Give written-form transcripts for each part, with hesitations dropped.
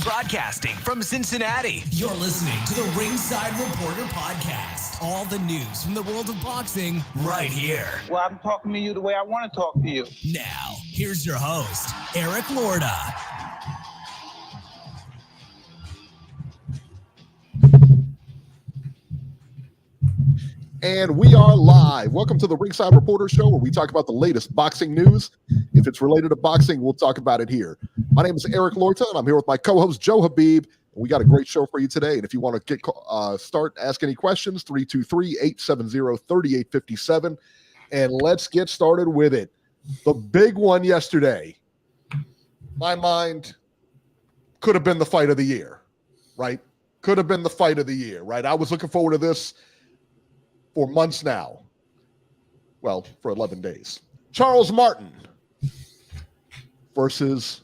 Broadcasting from Cincinnati, you're listening to the Ringside Reporter podcast. All the news from the world of boxing right here. Well, I'm talking to you the way I want to talk to you. Now, here's your host, Eric Lorda. And we are live. Welcome to the Ringside Reporter Show, where we talk about the latest boxing news. If it's related to boxing, we'll talk about it here. My name is Eric Lorta, and I'm here with my co-host, Joe Habib. We got a great show for you today. And if you want to start, ask any questions, 323-870-3857. And let's get started with it. The big one yesterday, my mind, could have been the fight of the year, right? Could have been the fight of the year, right? I was looking forward to this for months now. Well, for 11 days. Charles Martin versus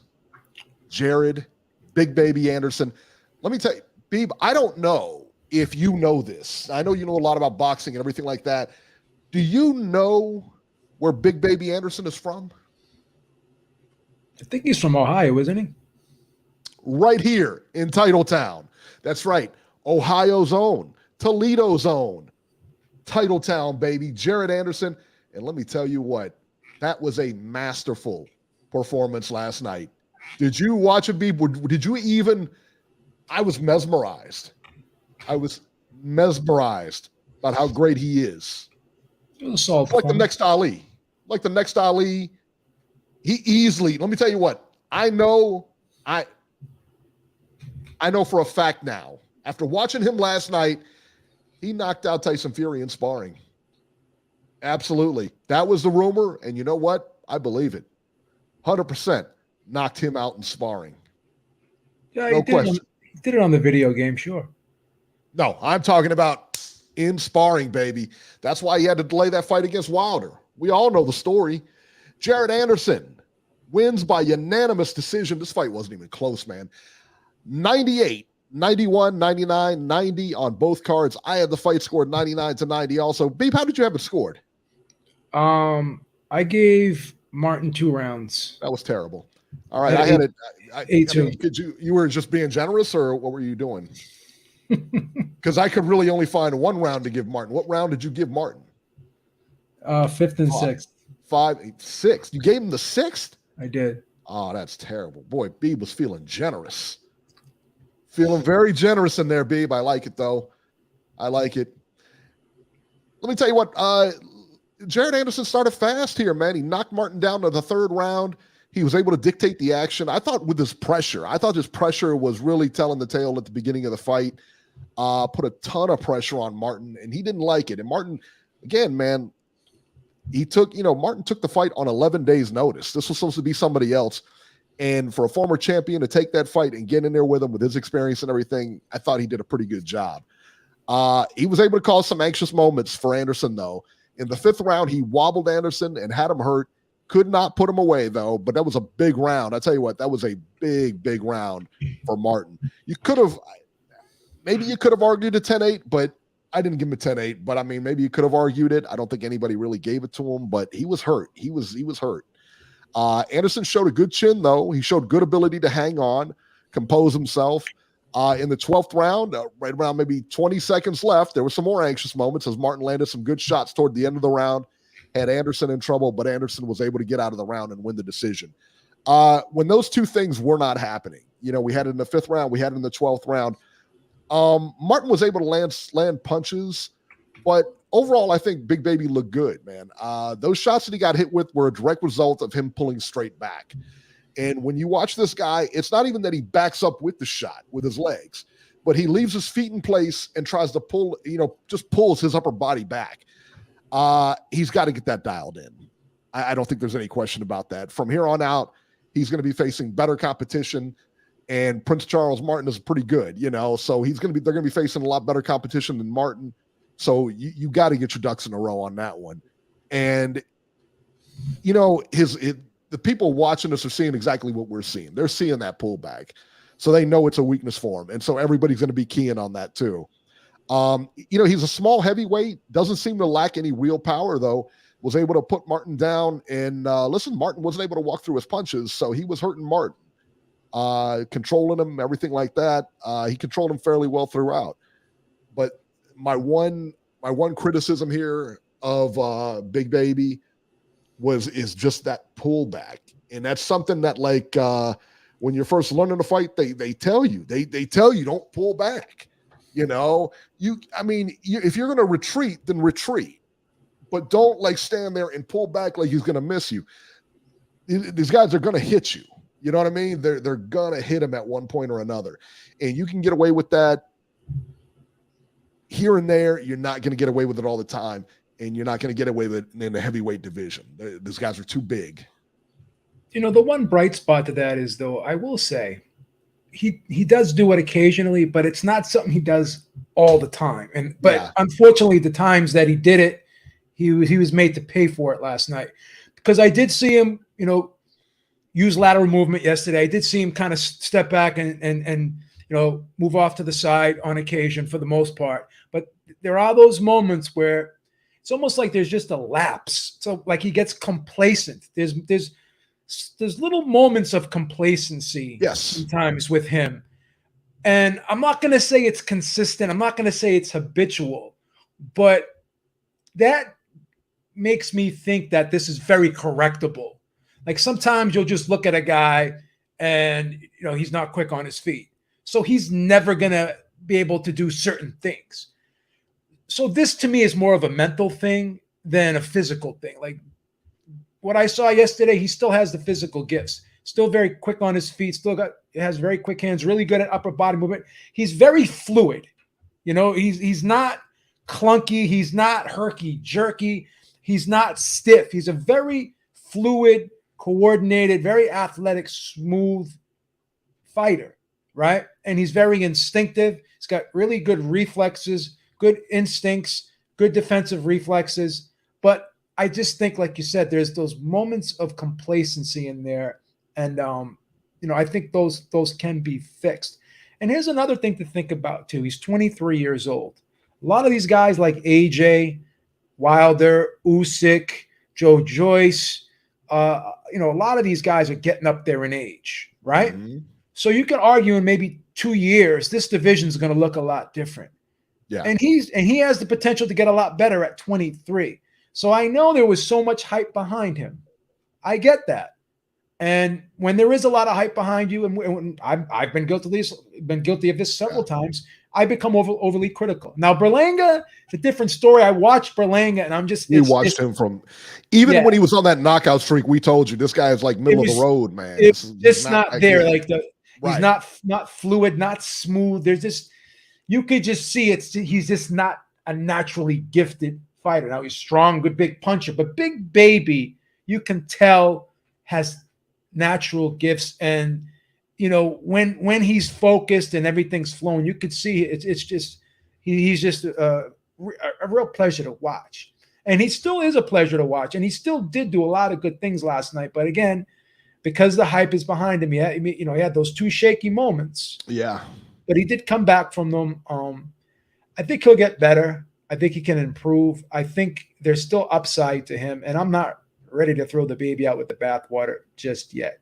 Jared Big Baby Anderson. Let me tell you, Beeb, I don't know if you know this. I know you know a lot about boxing and everything like that. Do you know where Big Baby Anderson is from? I think he's from Ohio, isn't he? Right here in Titletown. That's right. Ohio's own, Toledo's own. Titletown, baby. Jared Anderson. And let me tell you what, that was a masterful performance last night. Did you watch it, Beeb? Did you even? I was mesmerized. I was mesmerized about how great he is. It was a solid like the next Ali. Like the next Ali. He easily, let me tell you what, I know for a fact now, after watching him last night, he knocked out Tyson Fury in sparring. Absolutely. That was the rumor, and you know what? I believe it. 100% knocked him out in sparring. Yeah, no question. He did it on the video game, sure. No, I'm talking about in sparring, baby. That's why he had to delay that fight against Wilder. We all know the story. Jared Anderson wins by unanimous decision. This fight wasn't even close, man. 98. 91, 99, 90 on both cards. I had the fight scored 99-90 also. Beep, how did you have it scored? I gave Martin 2 rounds. That was terrible. All right, I had it. 8-2. You were just being generous, or what were you doing? Because I could really only find one round to give Martin. What round did you give Martin? 5th and 6th. 5, 8, 6. You gave him the 6th? I did. Oh, that's terrible. Boy, Beeb was feeling generous. Feeling very generous in there, Beeb. I like it, though. I like it. Let me tell you what. Jared Anderson started fast here, man. He knocked Martin down to the 3rd round. He was able to dictate the action. I thought with his pressure, his pressure was really telling the tale at the beginning of the fight. Put a ton of pressure on Martin, and he didn't like it. And Martin, again, man, Martin took the fight on 11 days' notice. This was supposed to be somebody else. And for a former champion to take that fight and get in there with him with his experience and everything, I thought he did a pretty good job. He was able to cause some anxious moments for Anderson, though. In the 5th round, he wobbled Anderson and had him hurt. Could not put him away, though, but that was a big round. I tell you what, that was a big, big round for Martin. You could have argued a 10-8, but I didn't give him a 10-8. But, I mean, maybe you could have argued it. I don't think anybody really gave it to him, but he was hurt. He was hurt. Anderson showed a good chin, though. He showed good ability to hang on, compose himself. In the 12th round, right around maybe 20 seconds left, there were some more anxious moments as Martin landed some good shots toward the end of the round, had Anderson in trouble, but Anderson was able to get out of the round and win the decision. When those two things were not happening, we had it in the 5th round, we had it in the 12th round, Martin was able to land punches, but overall, I think Big Baby looked good, man. Those shots that he got hit with were a direct result of him pulling straight back. And when you watch this guy, it's not even that he backs up with the shot with his legs, but he leaves his feet in place and tries to pull, just pulls his upper body back. He's got to get that dialed in. I don't think there's any question about that. From here on out, he's going to be facing better competition. And Prince Charles Martin is pretty good, so they're going to be facing a lot better competition than Martin. So you got to get your ducks in a row on that one. And, the people watching us are seeing exactly what we're seeing. They're seeing that pullback. So they know it's a weakness for him. And so everybody's going to be keying on that too. He's a small heavyweight, doesn't seem to lack any real power, though. was able to put Martin down. And listen, Martin wasn't able to walk through his punches, so he was hurting Martin, controlling him, everything like that. He controlled him fairly well throughout. But my one criticism here of Big Baby is just that pullback. And that's something that, like, when you're first learning to fight, they tell you, they tell you don't pull back. You know, if you're going to retreat, then retreat, but don't like stand there and pull back like he's going to miss you. These guys are going to hit you. You know what I mean? They're going to hit him at one point or another, and you can get away with that here and there. You're not going to get away with it all the time, and you're not going to get away with it in the heavyweight division. These guys are too big. You know, the one bright spot to that is, though, I will say, he does do it occasionally, but it's not something he does all the time. But unfortunately, the times that he did it, he was made to pay for it last night. Because I did see him, you know, use lateral movement yesterday. I did see him kind of step back and you know, move off to the side on occasion for the most part. But there are those moments where it's almost like there's just a lapse. So like he gets complacent. There's little moments of complacency sometimes with him. And I'm not going to say it's consistent. I'm not going to say it's habitual, but that makes me think that this is very correctable. Like sometimes you'll just look at a guy and, you know, he's not quick on his feet. So he's never going to be able to do certain things. So this to me is more of a mental thing than a physical thing. Like, what I saw yesterday, he still has the physical gifts. Still very quick on his feet. Has very quick hands. Really good at upper body movement. He's very fluid. You know, he's not clunky. He's not herky jerky. He's not stiff. He's a very fluid, coordinated, very athletic, smooth fighter, right? And he's very instinctive. He's got really good reflexes, good instincts, good defensive reflexes, but I just think, like you said, there's those moments of complacency in there. And, you know, I think those can be fixed. And here's another thing to think about, too. He's 23 years old. A lot of these guys like AJ, Wilder, Usyk, Joe Joyce, you know, a lot of these guys are getting up there in age, right? Mm-hmm. So you can argue in maybe 2 years, this division is going to look a lot different. Yeah. And he has the potential to get a lot better at 23. So I know there was so much hype behind him. I get that. And when there is a lot of hype behind you, and when I've been guilty of this several times, I become overly critical. Now, Berlanga, it's a different story. I watched Berlanga, and I'm just... We watched him from... Even when he was on that knockout streak, we told you, this guy is like middle of the road, man. It's just not there. Like he's not fluid, not smooth. There's just... You could just see he's just not a naturally gifted fighter. Now he's strong, good big puncher, but Big Baby, you can tell, has natural gifts. And you know, when he's focused and everything's flowing, you could see it's just he's just a real pleasure to watch. And he still is a pleasure to watch. And he still did do a lot of good things last night. But again, because the hype is behind him, he had those two shaky moments. Yeah. But he did come back from them. I think he'll get better. I think he can improve. I think there's still upside to him, and I'm not ready to throw the baby out with the bathwater just yet.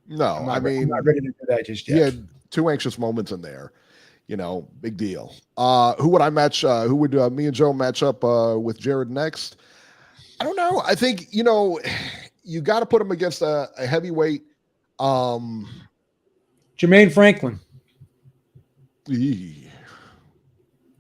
No, I'm not ready to do that just yet. He had two anxious moments in there. You know, big deal. Who would I match? Who would me and Joe match up with Jared next? I don't know. I think, you know, you got to put him against a heavyweight. Jermaine Franklin.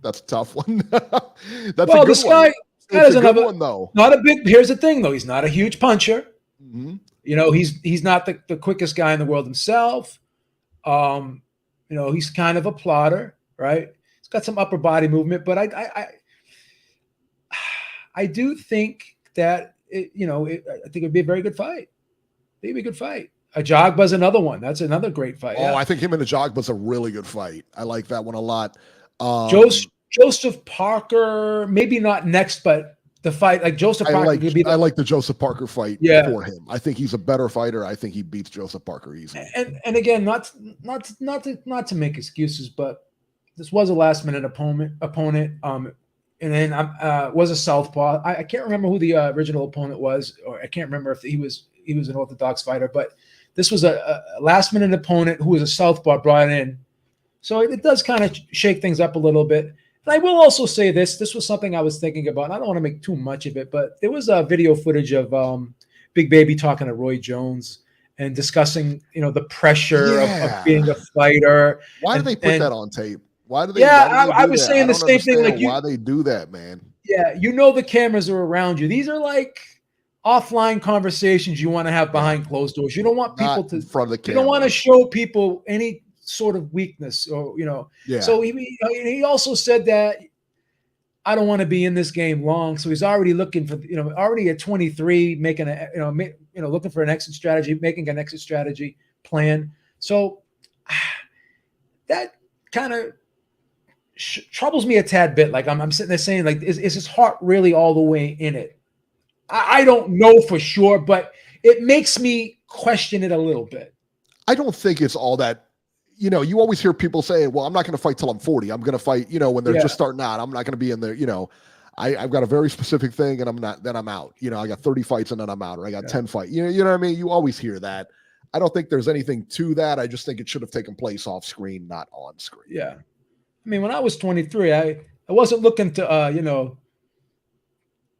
That's a tough one. That's a good one. It's a good one, though. Not a big. Here's the thing, though. He's not a huge puncher. Mm-hmm. You know, he's not the quickest guy in the world himself. You know, he's kind of a plotter, right? He's got some upper body movement, but I do think that I think it'd be a very good fight. Maybe a good fight. Ajagba's another one. That's another great fight. Oh, yeah. I think him and Ajagba's a really good fight. I like that one a lot. Joseph Parker, maybe not next, but the fight, like Joseph Parker could be. I like the Joseph Parker fight for him. I think he's a better fighter. I think he beats Joseph Parker easily. And again, not to make excuses, but this was a last minute opponent. and then was a southpaw. I can't remember who the original opponent was, or I can't remember if he was an orthodox fighter, but this was a last minute opponent who was a southpaw brought in. So it does kind of shake things up a little bit. And I will also say this was something I was thinking about, and I don't want to make too much of it, but there was a video footage of Big Baby talking to Roy Jones and discussing, the pressure of being a fighter. Why do they put that on tape? Why do they? Yeah, I was saying the same thing. Like, why they do that, man? Yeah, the cameras are around you. These are like offline conversations you want to have behind closed doors. You don't want people to in front of the camera. You don't want to show people any sort of weakness, or Yeah. So he also said that I don't want to be in this game long. So he's already looking for already at 23, making looking for an exit strategy, making an exit strategy plan. So that kind of troubles me a tad bit. Like I'm sitting there saying, like, is his heart really all the way in it? I don't know for sure, but it makes me question it a little bit. I don't think it's all that. You always hear people say, well, I'm not going to fight till I'm 40. I'm going to fight, when they're just starting out. I'm not going to be in there, I've got a very specific thing and then I'm out. I got 30 fights and then I'm out, or I got 10 fights. You know what I mean? You always hear that. I don't think there's anything to that. I just think it should have taken place off screen, not on screen. Yeah. I mean, when I was 23, I wasn't looking to,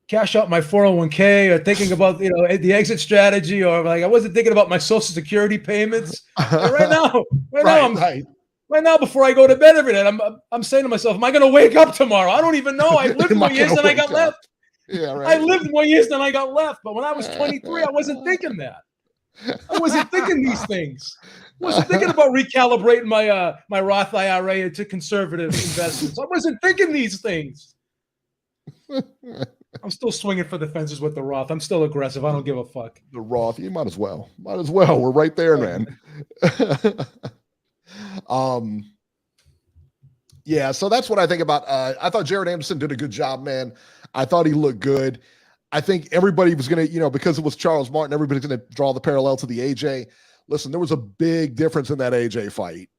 cash out my 401k or thinking about, the exit strategy, or like I wasn't thinking about my social security payments. Right now, before I go to bed every night, I'm saying to myself, am I going to wake up tomorrow? I don't even know. I lived more years than I got left. Yeah, right. I lived more years than I got left. But when I was 23, I wasn't thinking that. I wasn't thinking these things. I wasn't thinking about recalibrating my Roth IRA into conservative investments. I wasn't thinking these things. I'm still swinging for the fences with the Roth. I'm still aggressive. I don't give a fuck. The Roth, you might as well. We're right there, man. Yeah, so that's what I think about. I thought Jared Anderson did a good job, man. I thought he looked good. I think everybody was going to, because it was Charles Martin, everybody's going to draw the parallel to the AJ. Listen, there was a big difference in that AJ fight.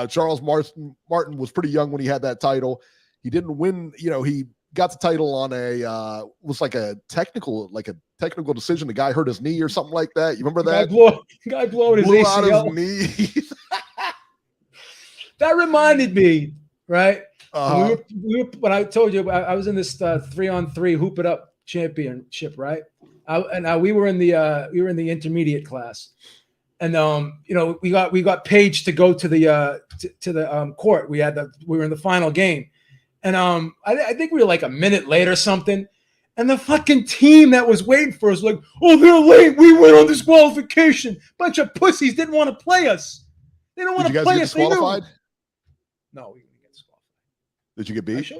Charles Martin was pretty young when he had that title. He didn't win, he got the title on was like a technical decision. The guy hurt his knee or something like that. You remember that? Guy blew his ACL. Out his knee. That reminded me, right? We were, when I told you I was in this 3-on-3 Hoop It Up championship, right? We were in the intermediate class, and we got paged to go to the court. We were in the final game. And I think we were like a minute late or something. And the fucking team that was waiting for us, like, oh, they're late. We went on disqualification. Bunch of pussies didn't want to play us. They don't want to play us. Disqualified? No, we didn't get disqualified. Did you get beat?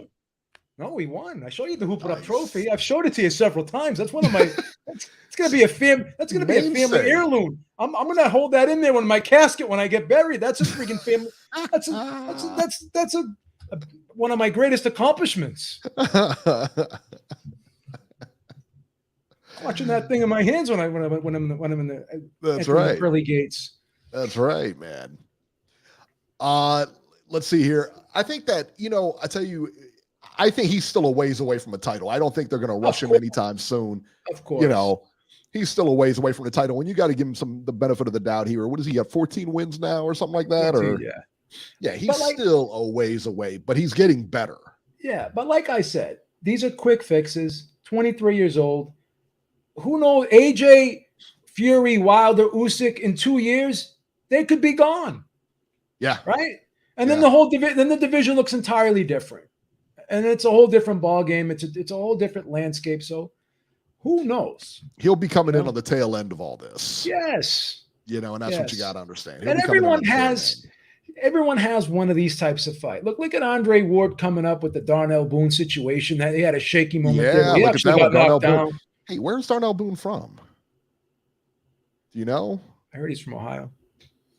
No, we won. I showed you the Hoop It Up trophy. I've showed it to you several times. That's one of my. It's gonna be a family heirloom. I'm gonna hold that in there in my casket when I get buried. That's a freaking family. That's one of my greatest accomplishments. Watching that thing in my hands when I'm in the the pearly gates. That's right, man. Let's see here. I think that I tell you, I think he's still a ways away from a title. I don't think they're going to rush him anytime soon. Of course, he's still a ways away from the title. And you got to give him the benefit of the doubt here. What does he have? 14 wins now, or something like that? 14, yeah, he's still a ways away, but he's getting better. Yeah, but like I said, these are quick fixes. 23 years old. Who knows? AJ, Fury, Wilder, Usyk in 2 years, they could be gone. Yeah. Right? And then the division looks entirely different. And it's a whole different ball game. It's a whole different landscape. So who knows? He'll be coming in on the tail end of all this. Yes. And that's what you got to understand. And everyone has one of these types of fight. Look at Andre Ward coming up with the Darnell Boone situation. That he had a shaky moment there. He actually got knocked down. Hey, where's Darnell Boone from? Do you know? I heard he's from Ohio.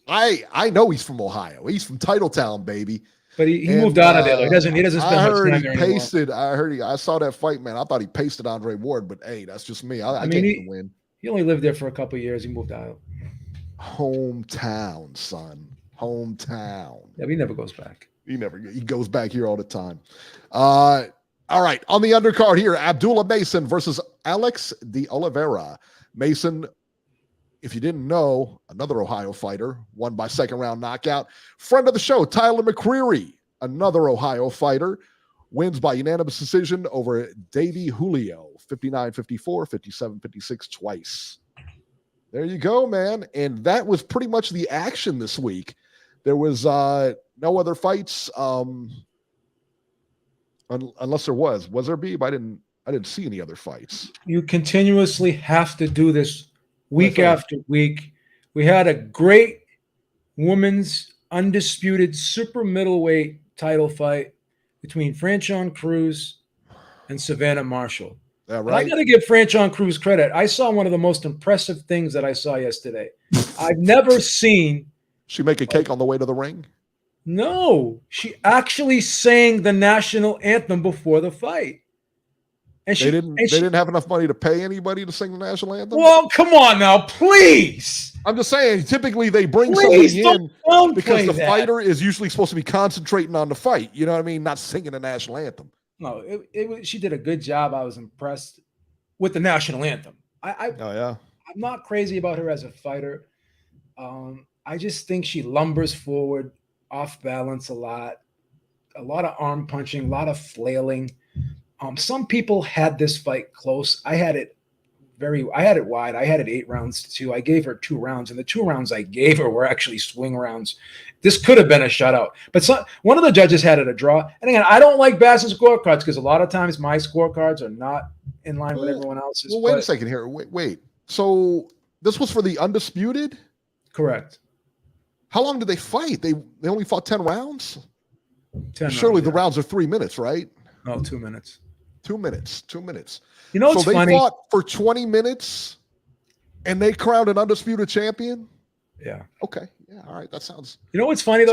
I know he's from Ohio. He's from Titletown, baby. But he moved out of there. He doesn't spend much time there anymore. I saw that fight, man. I thought he pasted Andre Ward, but hey, that's just me. I can't even win. He only lived there for a couple of years. He moved out. Hometown, son. Hometown. Yeah, but he never goes back. He goes back here all the time. I All right, on the undercard here, Abdullah Mason versus Alex de Oliveira. Mason, if you didn't know, another Ohio fighter, won by second round knockout. Friend of the show, Tyler McCreary, another Ohio fighter, wins by unanimous decision over Davey Julio, 59-54, 57-56 twice. There you go, man. And that was pretty much the action this week. There was no other fights, unless there was. Was there, Beeb? I didn't see any other fights. You continuously have to do this week after week. We had a great women's undisputed super middleweight title fight between Franchon Cruz and Savannah Marshall. Yeah, right. And I got to give Franchon Cruz credit. I saw one of the most impressive things that I saw yesterday. I've never seen. She make a cake on the way to the ring? No, she actually sang the national anthem before the fight. And they didn't have enough money to pay anybody to sing the national anthem? Well, come on now, please. I'm just saying, typically they bring somebody in because the fighter is usually supposed to be concentrating on the fight. You know what I mean? Not singing the national anthem. No, she did a good job. I was impressed with the national anthem. I'm not crazy about her as a fighter. I just think she lumbers forward, off balance a lot of arm punching, a lot of flailing. Some people had this fight close. I had it wide. I had it 8 rounds to 2. I gave her 2 rounds, and the 2 rounds I gave her were actually swing rounds. This could have been a shutout, but one of the judges had it a draw. And again, I don't like Bass's scorecards because a lot of times my scorecards are not in line with everyone else's. Well, wait a second here. Wait. So this was for the undisputed? Correct. How long did they fight? They only fought 10 rounds? 10 Surely rounds, the rounds are 3 minutes, right? No, 2 minutes. 2 minutes. You know what's funny? So they funny? fought for 20 minutes and they crowned an undisputed champion? Yeah. Okay. Yeah. All right. That sounds. You know what's funny though?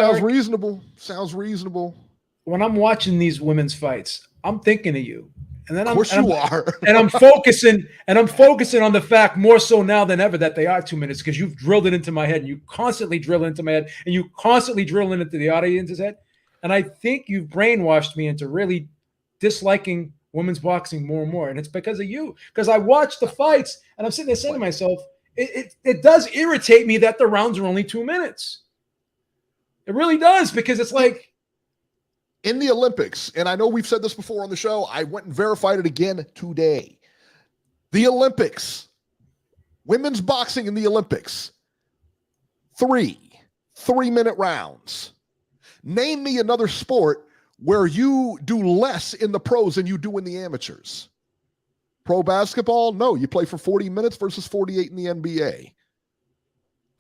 Sounds reasonable. When I'm watching these women's fights, I'm thinking of you. And then of course you are. And I'm focusing on the fact more so now than ever that they are 2 minutes because you've drilled it into my head and you constantly drill it into my head and you constantly drill it into the audience's head. And I think you've brainwashed me into really disliking women's boxing more and more. And it's because of you. Because I watch the fights and I'm sitting there saying to myself, it does irritate me that the rounds are only 2 minutes. It really does, because it's like in the Olympics, and I know we've said this before on the show, I went and verified it again today. The Olympics, women's boxing in the Olympics, 3-minute rounds. Name me another sport where you do less in the pros than you do in the amateurs. Pro basketball? No, you play for 40 minutes versus 48 in the NBA.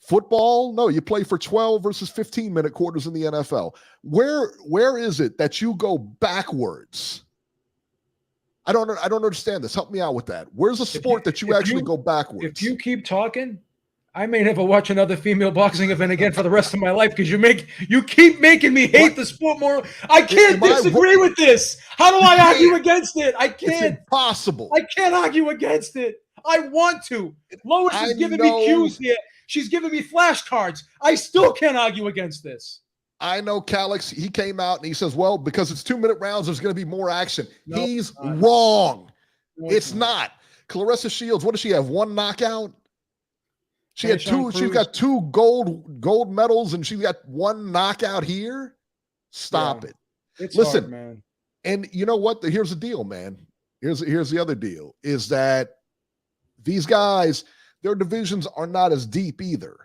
Football? No, you play for 12 versus 15-minute quarters in the NFL. Where is it that you go backwards? I don't understand this. Help me out with that. Where's a sport that you actually go backwards? If you keep talking, I may never watch another female boxing event again for the rest of my life because you keep making me hate the sport more. I can't disagree with this. How do I argue against it? I can't. It's impossible. I can't argue against it. I want to. Lois is giving me cues here. She's giving me flashcards. I still can't argue against this. I know Calix, he came out and he says, well, because it's 2-minute rounds, there's going to be more action. No, He's wrong. No, it's not. Clarissa Shields, what does she have? 1 knockout? She's got 2 gold medals and she's got 1 knockout here. Stop it. Listen, hard, man. And you know what? Here's the deal, man. Here's the other deal is that these guys, their divisions are not as deep either.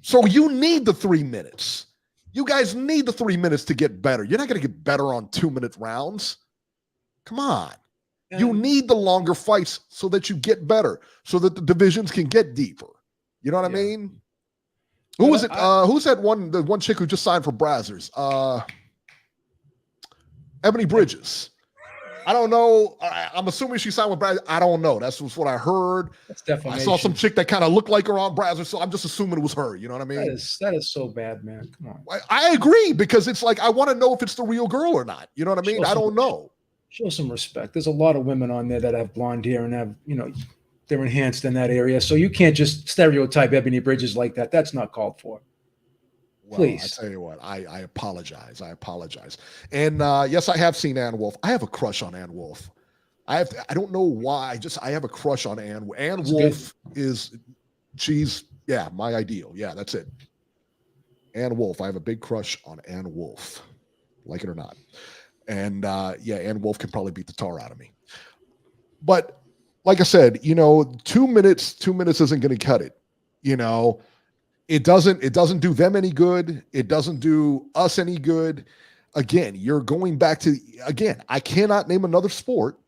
So you need the 3 minutes. You guys need the 3 minutes to get better. You're not going to get better on 2-minute rounds. Come on. You need the longer fights so that you get better, so that the divisions can get deeper. You know what I mean? Who was it? Who's that one? The one chick who just signed for Brazzers? Ebony Bridges. I don't know. I'm assuming she signed with Brazzers. I don't know. That's what I heard. That's defamation. I saw some chick that kind of looked like her on Brazzers, so I'm just assuming it was her. You know what I mean? That is so bad, man. Come on. I agree, because it's like I want to know if it's the real girl or not. You know what I mean? I don't know. Show some respect. There's a lot of women on there that have blonde hair and have, they're enhanced in that area. So you can't just stereotype Ebony Bridges like that. That's not called for. Well, Please. I tell you what, I apologize. I apologize. And yes, I have seen Ann Wolf. I have a crush on Ann Wolf. I don't know why. I have a crush on Ann. Ann Wolf she's my ideal. Yeah, that's it. Ann Wolf. I have a big crush on Ann Wolf, like it or not. And Ann Wolf can probably beat the tar out of me. But like I said, 2 minutes isn't going to cut it. It doesn't do them any good. It doesn't do us any good. Again, you're going back to, I cannot name another sport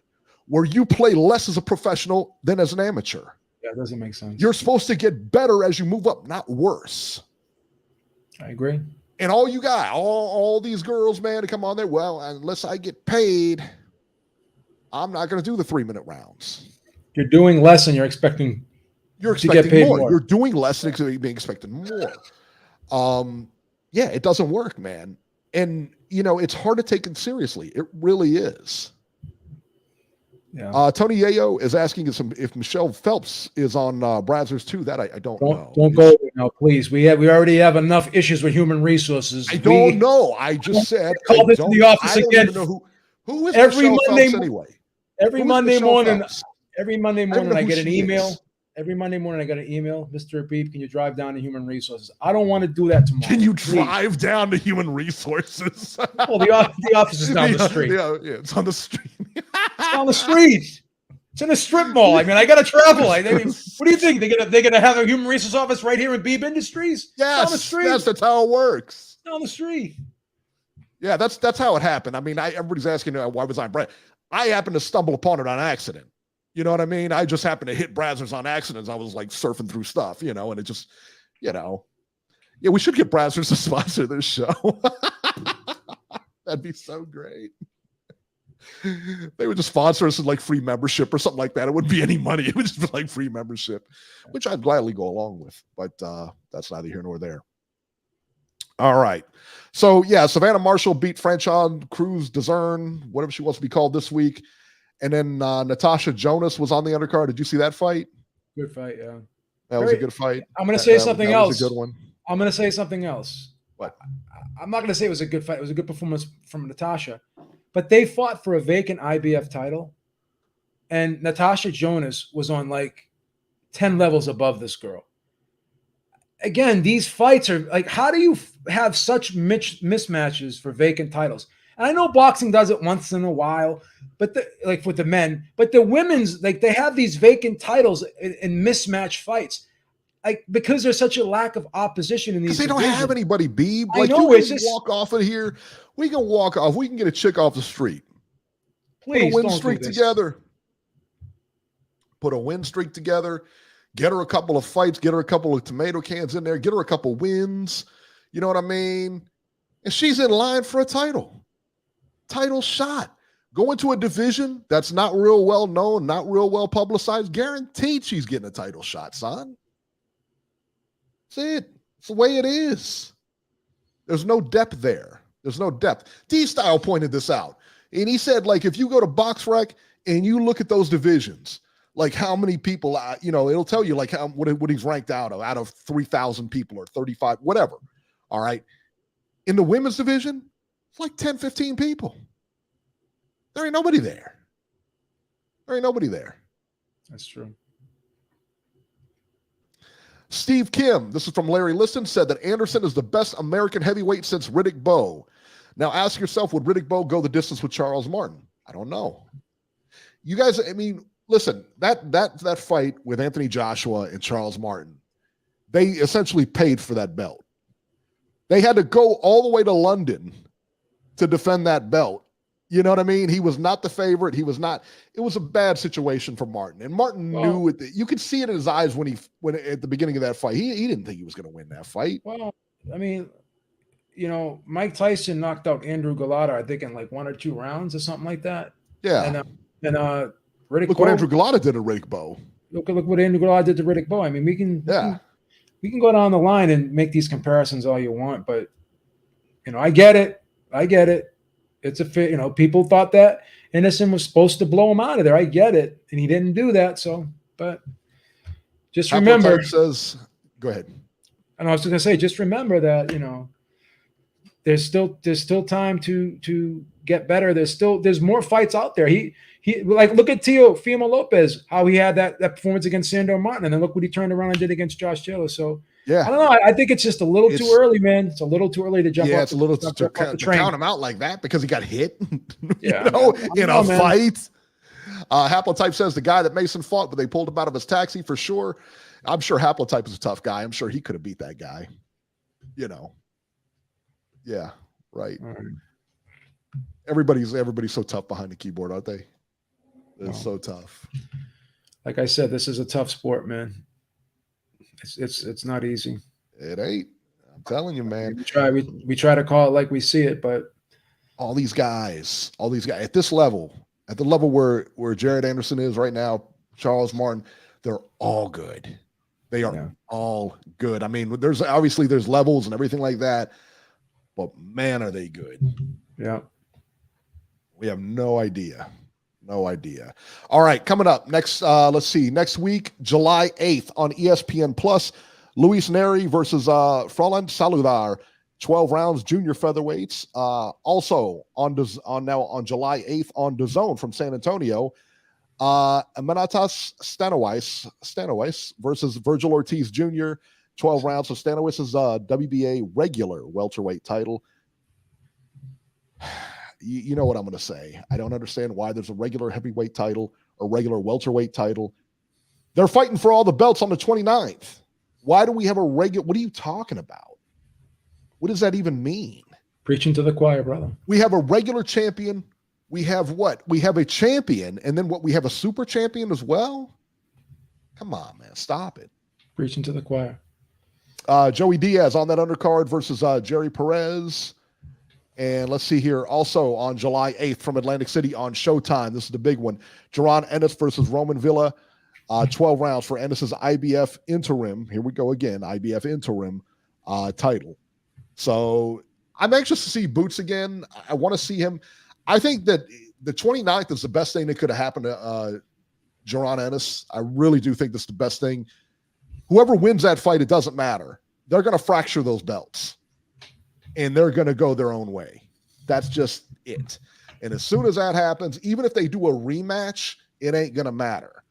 where you play less as a professional than as an amateur. Yeah, it doesn't make sense. You're supposed to get better as you move up, not worse. I agree. And all you got, all these girls, man, to come on there, well, unless I get paid, I'm not going to do the 3-minute rounds. You're doing less and you're expecting more. You're doing less and being expected more. It doesn't work, man. And, it's hard to take it seriously. It really is. Yeah. Tony Yayo is asking if Michelle Phelps is on Brazzers too. That I don't know. Don't go there now, please. We already have enough issues with human resources. I don't know. I just said call this in the office again. Even know who is every Michelle Monday Phelps anyway. Every Monday morning. Every Monday morning, I get an email. Is. Every Monday morning, I get an email. Mr. Beep, can you drive down to Human Resources? I don't want to do that tomorrow. Can you drive down to Human Resources? Well, the office is down the street. Yeah, it's on the street. It's on the street. It's in a strip mall. I mean, I got to travel. What do you think? They're gonna have a Human Resource office right here in Beep Industries? Yes, down the street. Yes, that's how it works. Down the street. Yeah, that's how it happened. I mean, everybody's asking why was I Brad? I happened to stumble upon it on accident. You know what I mean? I just happened to hit Brazzers on accident. I was like surfing through stuff, and it just, Yeah, we should get Brazzers to sponsor this show. That'd be so great. They would just sponsor us with like free membership or something like that. It wouldn't be any money. It would just be like free membership, which I'd gladly go along with. But that's neither here nor there. All right. So, Savannah Marshall beat Franchon Cruz Dezern, whatever she wants to be called this week. And then Natasha Jonas was on the undercard. Did you see that fight? Good fight, yeah. That was a good fight. I'm going to say something else. That was a good one. I'm going to say something else. What? I'm not going to say it was a good fight. It was a good performance from Natasha. But they fought for a vacant IBF title. And Natasha Jonas was on like 10 levels above this girl. Again, these fights are like, how do you have such mismatches for vacant titles? And I know boxing does it once in a while, but like with the men, but the women's, like they have these vacant titles in mismatched fights, like because there's such a lack of opposition in these. Because they don't have anybody, Beeb. Like I know, you can walk off of here. We can walk off. We can get a chick off the street. Please, put a win streak together. Put a win streak together. Get her a couple of fights. Get her a couple of tomato cans in there. Get her a couple wins. You know what I mean? And she's in line for a title. Title shot. Go into a division that's not real well known, not real well publicized. Guaranteed she's getting a title shot, son. That's it. It's the way it is. There's no depth there. There's no depth. D-Style pointed this out. And he said, like, if you go to BoxRec and you look at those divisions, like how many people, it'll tell you like what he's ranked out of 3,000 people or 35, whatever. All right. In the women's division, it's like 10, 15 people. There ain't nobody there. That's true. Steve Kim, this is from Larry Liston, said that Anderson is the best American heavyweight since Riddick Bowe. Now ask yourself, would Riddick Bowe go the distance with Charles Martin? I don't know. You guys, I mean, listen, that fight with Anthony Joshua and Charles Martin, they essentially paid for that belt. They had to go all the way to London to defend that belt. You know what I mean? He was not the favorite. It was a bad situation for Martin. And Martin knew it. You could see it in his eyes when at the beginning of that fight, he didn't think he was going to win that fight. Well, I mean, Mike Tyson knocked out Andrew Galata, I think in like 1 or 2 rounds or something like that. Yeah. And Riddick look Bowe, what Andrew Galata did to Riddick Bowe. Look what Andrew Galata did to Riddick Bowe. I mean, we can go down the line and make these comparisons all you want, but I get it. It's a fit. People thought that Anderson was supposed to blow him out of there. I get it, and he didn't do that. So, but just remember, says, go ahead. And I was going to say, just remember that, there's still time to get better. There's more fights out there. He like, look at Teofimo Lopez, how he had that performance against Sandor Martin, and then look what he turned around and did against Josh Taylor. So yeah, I don't know. I think it's just a little too early, man. It's a little too early to jump. Yeah, it's a little to count him out like that because he got hit. Yeah, in a fight. Haplotype says the guy that Mason fought, but they pulled him out of his taxi for sure. I'm sure Haplotype is a tough guy. I'm sure he could have beat that guy. Yeah, right. Everybody's so tough behind the keyboard, aren't they? It's so tough. Like I said, this is a tough sport, man. It's not easy. It ain't. I'm telling you, man. We try to call it like we see it, but all these guys at this level, at the level where Jared Anderson is right now, Charles Martin, they're all good. They are all good. I mean, there's levels and everything like that, but man, are they good. Yeah. We have no idea. No idea. All right, coming up next, let's see. Next week, July 8th on ESPN Plus, Luis Neri versus Froland Saludar, 12 rounds, junior featherweights. Also on July 8th on DAZN from San Antonio, Amenatas Stanowis versus Virgil Ortiz Jr., 12 rounds. So Stanowis is WBA regular welterweight title. You know what I'm going to say. I don't understand why there's a regular heavyweight title or regular welterweight title. They're fighting for all the belts on the 29th. Why do we have a regular? What are you talking about? What does that even mean? Preaching to the choir, brother. We have a regular champion. We have what? We have a champion. And then what? We have a super champion as well? Come on, man. Stop it. Preaching to the choir. Joey Diaz on that undercard versus Jerry Perez. And let's see here. Also on July 8th from Atlantic City on Showtime. This is the big one. Jaron Ennis versus Roman Villa. 12 rounds for Ennis's IBF interim. Here we go again. IBF interim title. So I'm anxious to see Boots again. I want to see him. I think that the 29th is the best thing that could have happened to Jaron Ennis. I really do think that's the best thing. Whoever wins that fight, it doesn't matter. They're going to fracture those belts. And they're going to go their own way. That's just it. And as soon as that happens, even if they do a rematch, it ain't going to matter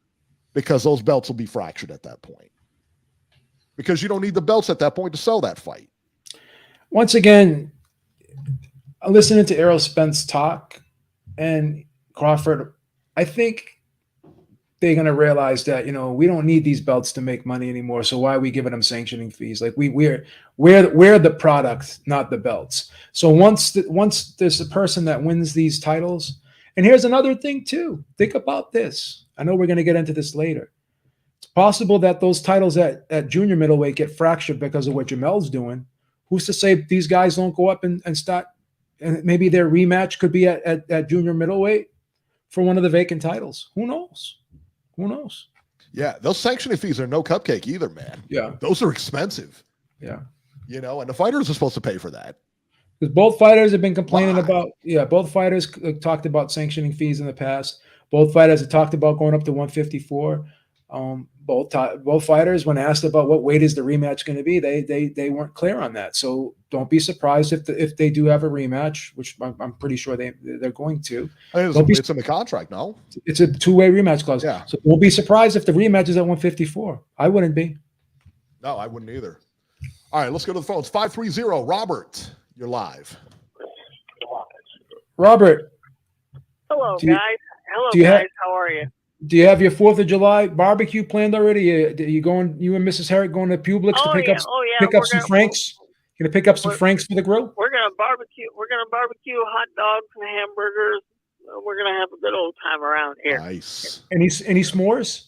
because those belts will be fractured at that point. Because you don't need the belts at that point to sell that fight. Once again, listening to Errol Spence talk and Crawford, I think they're going to realize that, we don't need these belts to make money anymore. So why are we giving them sanctioning fees? Like we're the product, not the belts. So once there's a person that wins these titles, and here's another thing too, think about this. I know we're going to get into this later. It's possible that those titles at junior middleweight get fractured because of what Jamel's doing. Who's to say these guys don't go up and start, and maybe their rematch could be at junior middleweight for one of the vacant titles. Who knows? Who knows? Yeah, those sanctioning fees are no cupcake either, man. Yeah. Those are expensive. Yeah. And the fighters are supposed to pay for that. Because both fighters have been complaining both fighters talked about sanctioning fees in the past. Both fighters have talked about going up to 154. Both fighters, when asked about what weight is the rematch going to be, they weren't clear on that. So don't be surprised if they do have a rematch, which I'm pretty sure they're going to. It's in the contract, no? It's a two-way rematch clause. Yeah. So don't be surprised if the rematch is at 154. I wouldn't be. No, I wouldn't either. All right, let's go to the phones. 530, Robert, you're live. Robert. Hello, guys. How are you? Do you have your 4th of July barbecue planned already? Are you going? You and Mrs. Herrick going to Publix to pick up some Franks? Gonna pick up some Franks for the grill? We're gonna barbecue. We're gonna barbecue hot dogs and hamburgers. We're gonna have a good old time around here. Nice. Any s'mores?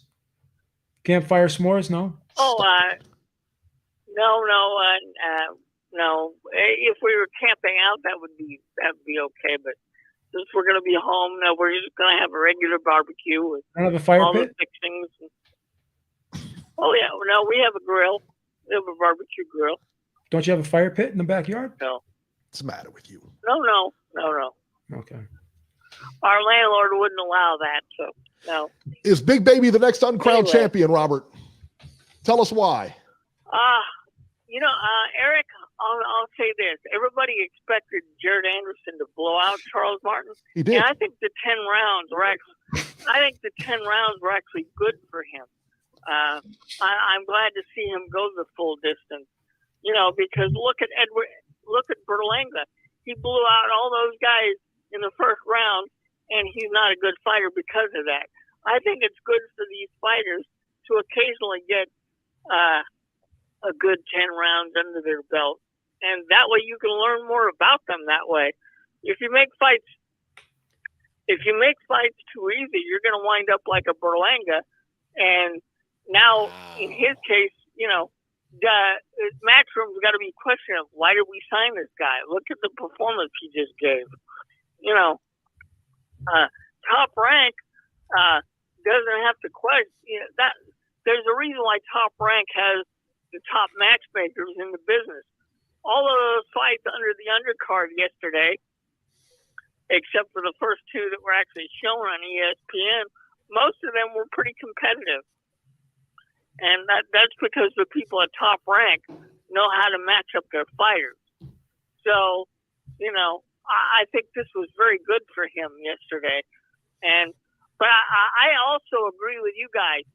Campfire s'mores? No. Oh, no. If we were camping out, that would be okay. But since we're going to be home, now we're just going to have a regular barbecue with have a fire all pit? the fixings. Oh yeah, no, we have a grill. We have a barbecue grill. Don't you have a fire pit in the backyard? No. What's the matter with you? No. Okay. Our landlord wouldn't allow that, so no. Is Big Baby the next uncrowned champion, Robert? Tell us why. Eric, I'll say this. Everybody expected Jared Anderson to blow out Charles Martin. He did. And I think the 10 rounds were actually good for him. I'm glad to see him go the full distance. Because look at Berlanga. He blew out all those guys in the first round, and he's not a good fighter because of that. I think it's good for these fighters to occasionally get a good 10 rounds under their belt. And that way you can learn more about them that way. If you make fights too easy, you're going to wind up like a Berlanga. And now, in his case, the Matchroom's got to be questioned of why did we sign this guy? Look at the performance he just gave. Top Rank doesn't have to question that. There's a reason why Top Rank has the top matchmakers in the business. All of those fights under the undercard yesterday, except for the first two that were actually shown on ESPN, most of them were pretty competitive. And that's because the people at Top Rank know how to match up their fighters. So, I think this was very good for him yesterday. But I also agree with you guys.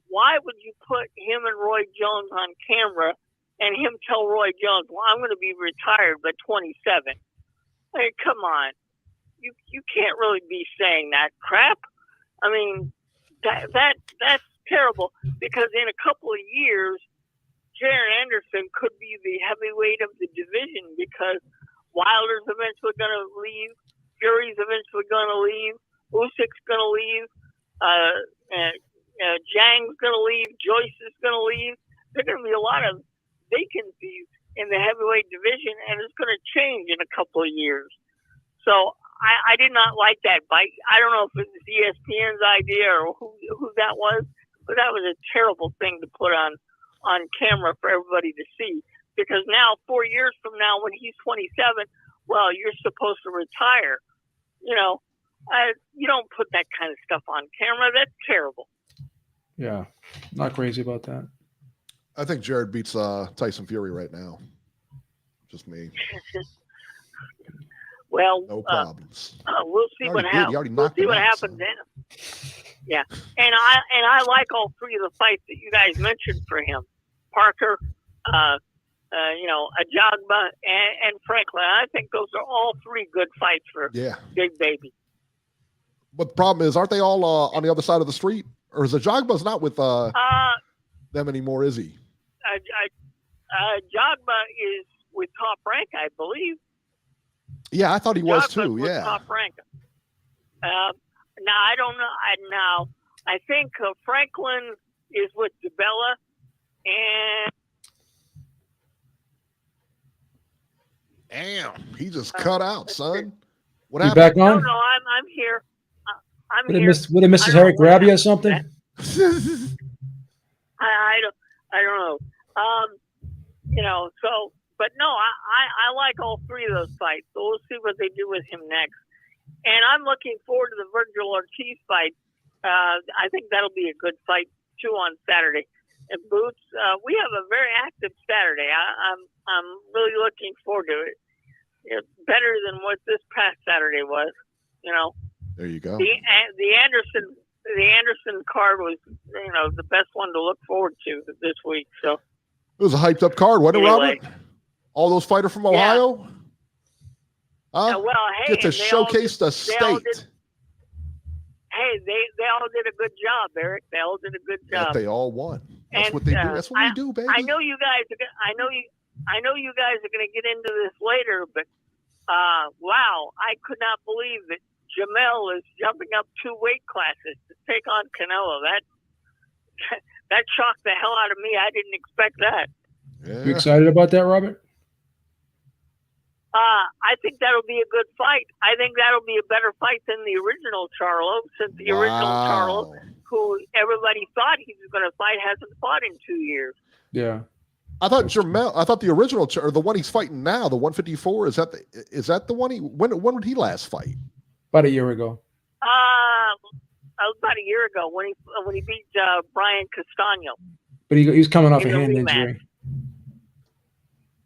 Why would you put him and Roy Jones on camera and him tell Roy Jones, well, I'm going to be retired by 27? Hey, come on. You can't really be saying that crap. I mean, that's terrible, because in a couple of years, Jared Anderson could be the heavyweight of the division, because Wilder's eventually going to leave, Fury's eventually going to leave, Usyk's going to leave, Zhang's going to leave, Joyce is going to leave. There are going to be a lot of vacancies in the heavyweight division, and it's going to change in a couple of years. So I did not like that bite. I don't know if it was ESPN's idea or who that was, but that was a terrible thing to put on camera for everybody to see. Because now, 4 years from now, when he's 27, well, you're supposed to retire. You don't put that kind of stuff on camera. That's terrible. Yeah, not crazy about that. I think Jared beats Tyson Fury right now. Just me. Well, no problems. We'll see what happens. We'll see what happens then. Yeah, and I like all three of the fights that you guys mentioned for him: Parker, Ajagba, and Franklin. I think those are all three good fights for Big Baby. But the problem is, aren't they all on the other side of the street? Or is Ajagba's not with them anymore, is he? Ajagba is with Top Rank, I believe. Yeah, I thought he was too. Yeah. Top Rank. Now I don't know. I think Franklin is with DeBella, and damn, he just cut out, son. What you happened? Back on? No, I'm here. I'm would here. Would Mrs. Herrick grab you or something? I don't know. But no, I like all three of those fights. So we'll see what they do with him next. And I'm looking forward to the Virgil Ortiz fight. I think that'll be a good fight too on Saturday. And Boots, we have a very active Saturday. I'm really looking forward to it. It's better than what this past Saturday was. There you go. The Anderson card was the best one to look forward to this week. So it was a hyped up card, wasn't it, Robert? All those fighters from Ohio. Yeah. Huh? Well, hey, get to showcase the state. They all did a good job, Eric. They all did a good job. They all won. That's what they do. That's what we do, baby. I know you guys are going to get into this later, but wow, I could not believe that Jamel is jumping up 2 weight classes to take on Canelo. That shocked the hell out of me. I didn't expect that. Yeah. You excited about that, Robert? I think that'll be a good fight. I think that'll be a better fight than the original Charlo, since the original Charlo, who everybody thought he was going to fight, hasn't fought in 2 years. Yeah. I thought the original, or the one he's fighting now, the 154, is that the one when did he last fight? About a year ago. About a year ago when he beat Brian Castano. But he's coming off a hand injury.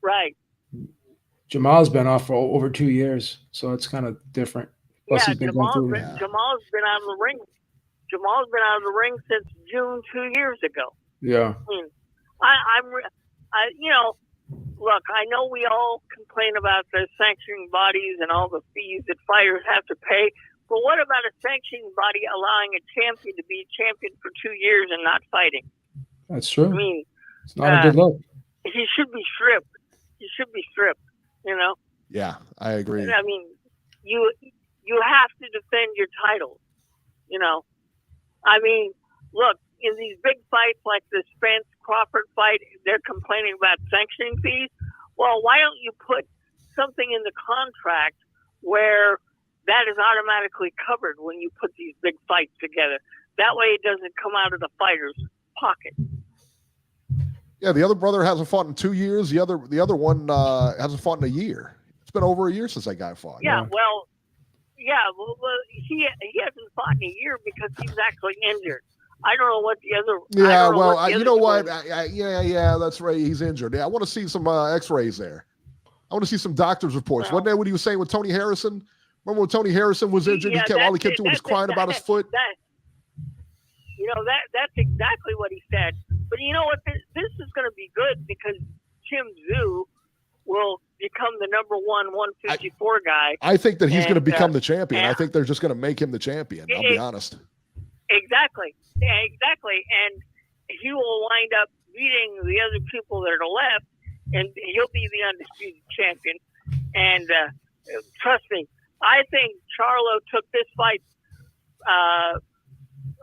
Right. Jamal's been off for over 2 years, so it's kind of different. Plus, Yeah, he's been going through. Jamal's been out of the ring. Jamal's been out of the ring since June 2 years ago. Yeah. I mean, look, I know we all complain about the sanctioning bodies and all the fees that fighters have to pay, but what about a sanctioning body allowing a champion to be champion for 2 years and not fighting? That's true. I mean, it's not a good look. He should be stripped. He should be stripped. You know. Yeah, I agree. I mean, you have to defend your titles. You know. I mean, look, in these big fights like the Spence Crawford fight, they're complaining about sanctioning fees. Well, why don't you put something in the contract where that is automatically covered when you put these big fights together? That way it doesn't come out of the fighter's pocket. Yeah, the other brother hasn't fought in 2 years. The other one hasn't fought in a year. It's been over a year since that guy fought. Yeah, well, he hasn't fought in a year because he's actually injured. I don't know what the other. Yeah, well, you know what? Yeah, that's right. He's injured. Yeah, I want to see some X-rays there. I want to see some doctor's reports. Wasn't that what he was saying with Tony Harrison? Remember when Tony Harrison was injured? All he kept doing was crying about his foot. That's exactly what he said. But you know what? This is going to be good because Tim Tszyu will become the number 154 guy. I think that he's going to become the champion. I think they're just going to make him the champion. I'll be honest. Exactly. And he will wind up beating the other people that are left, and he'll be the undisputed champion. And trust me, I think Charlo took this fight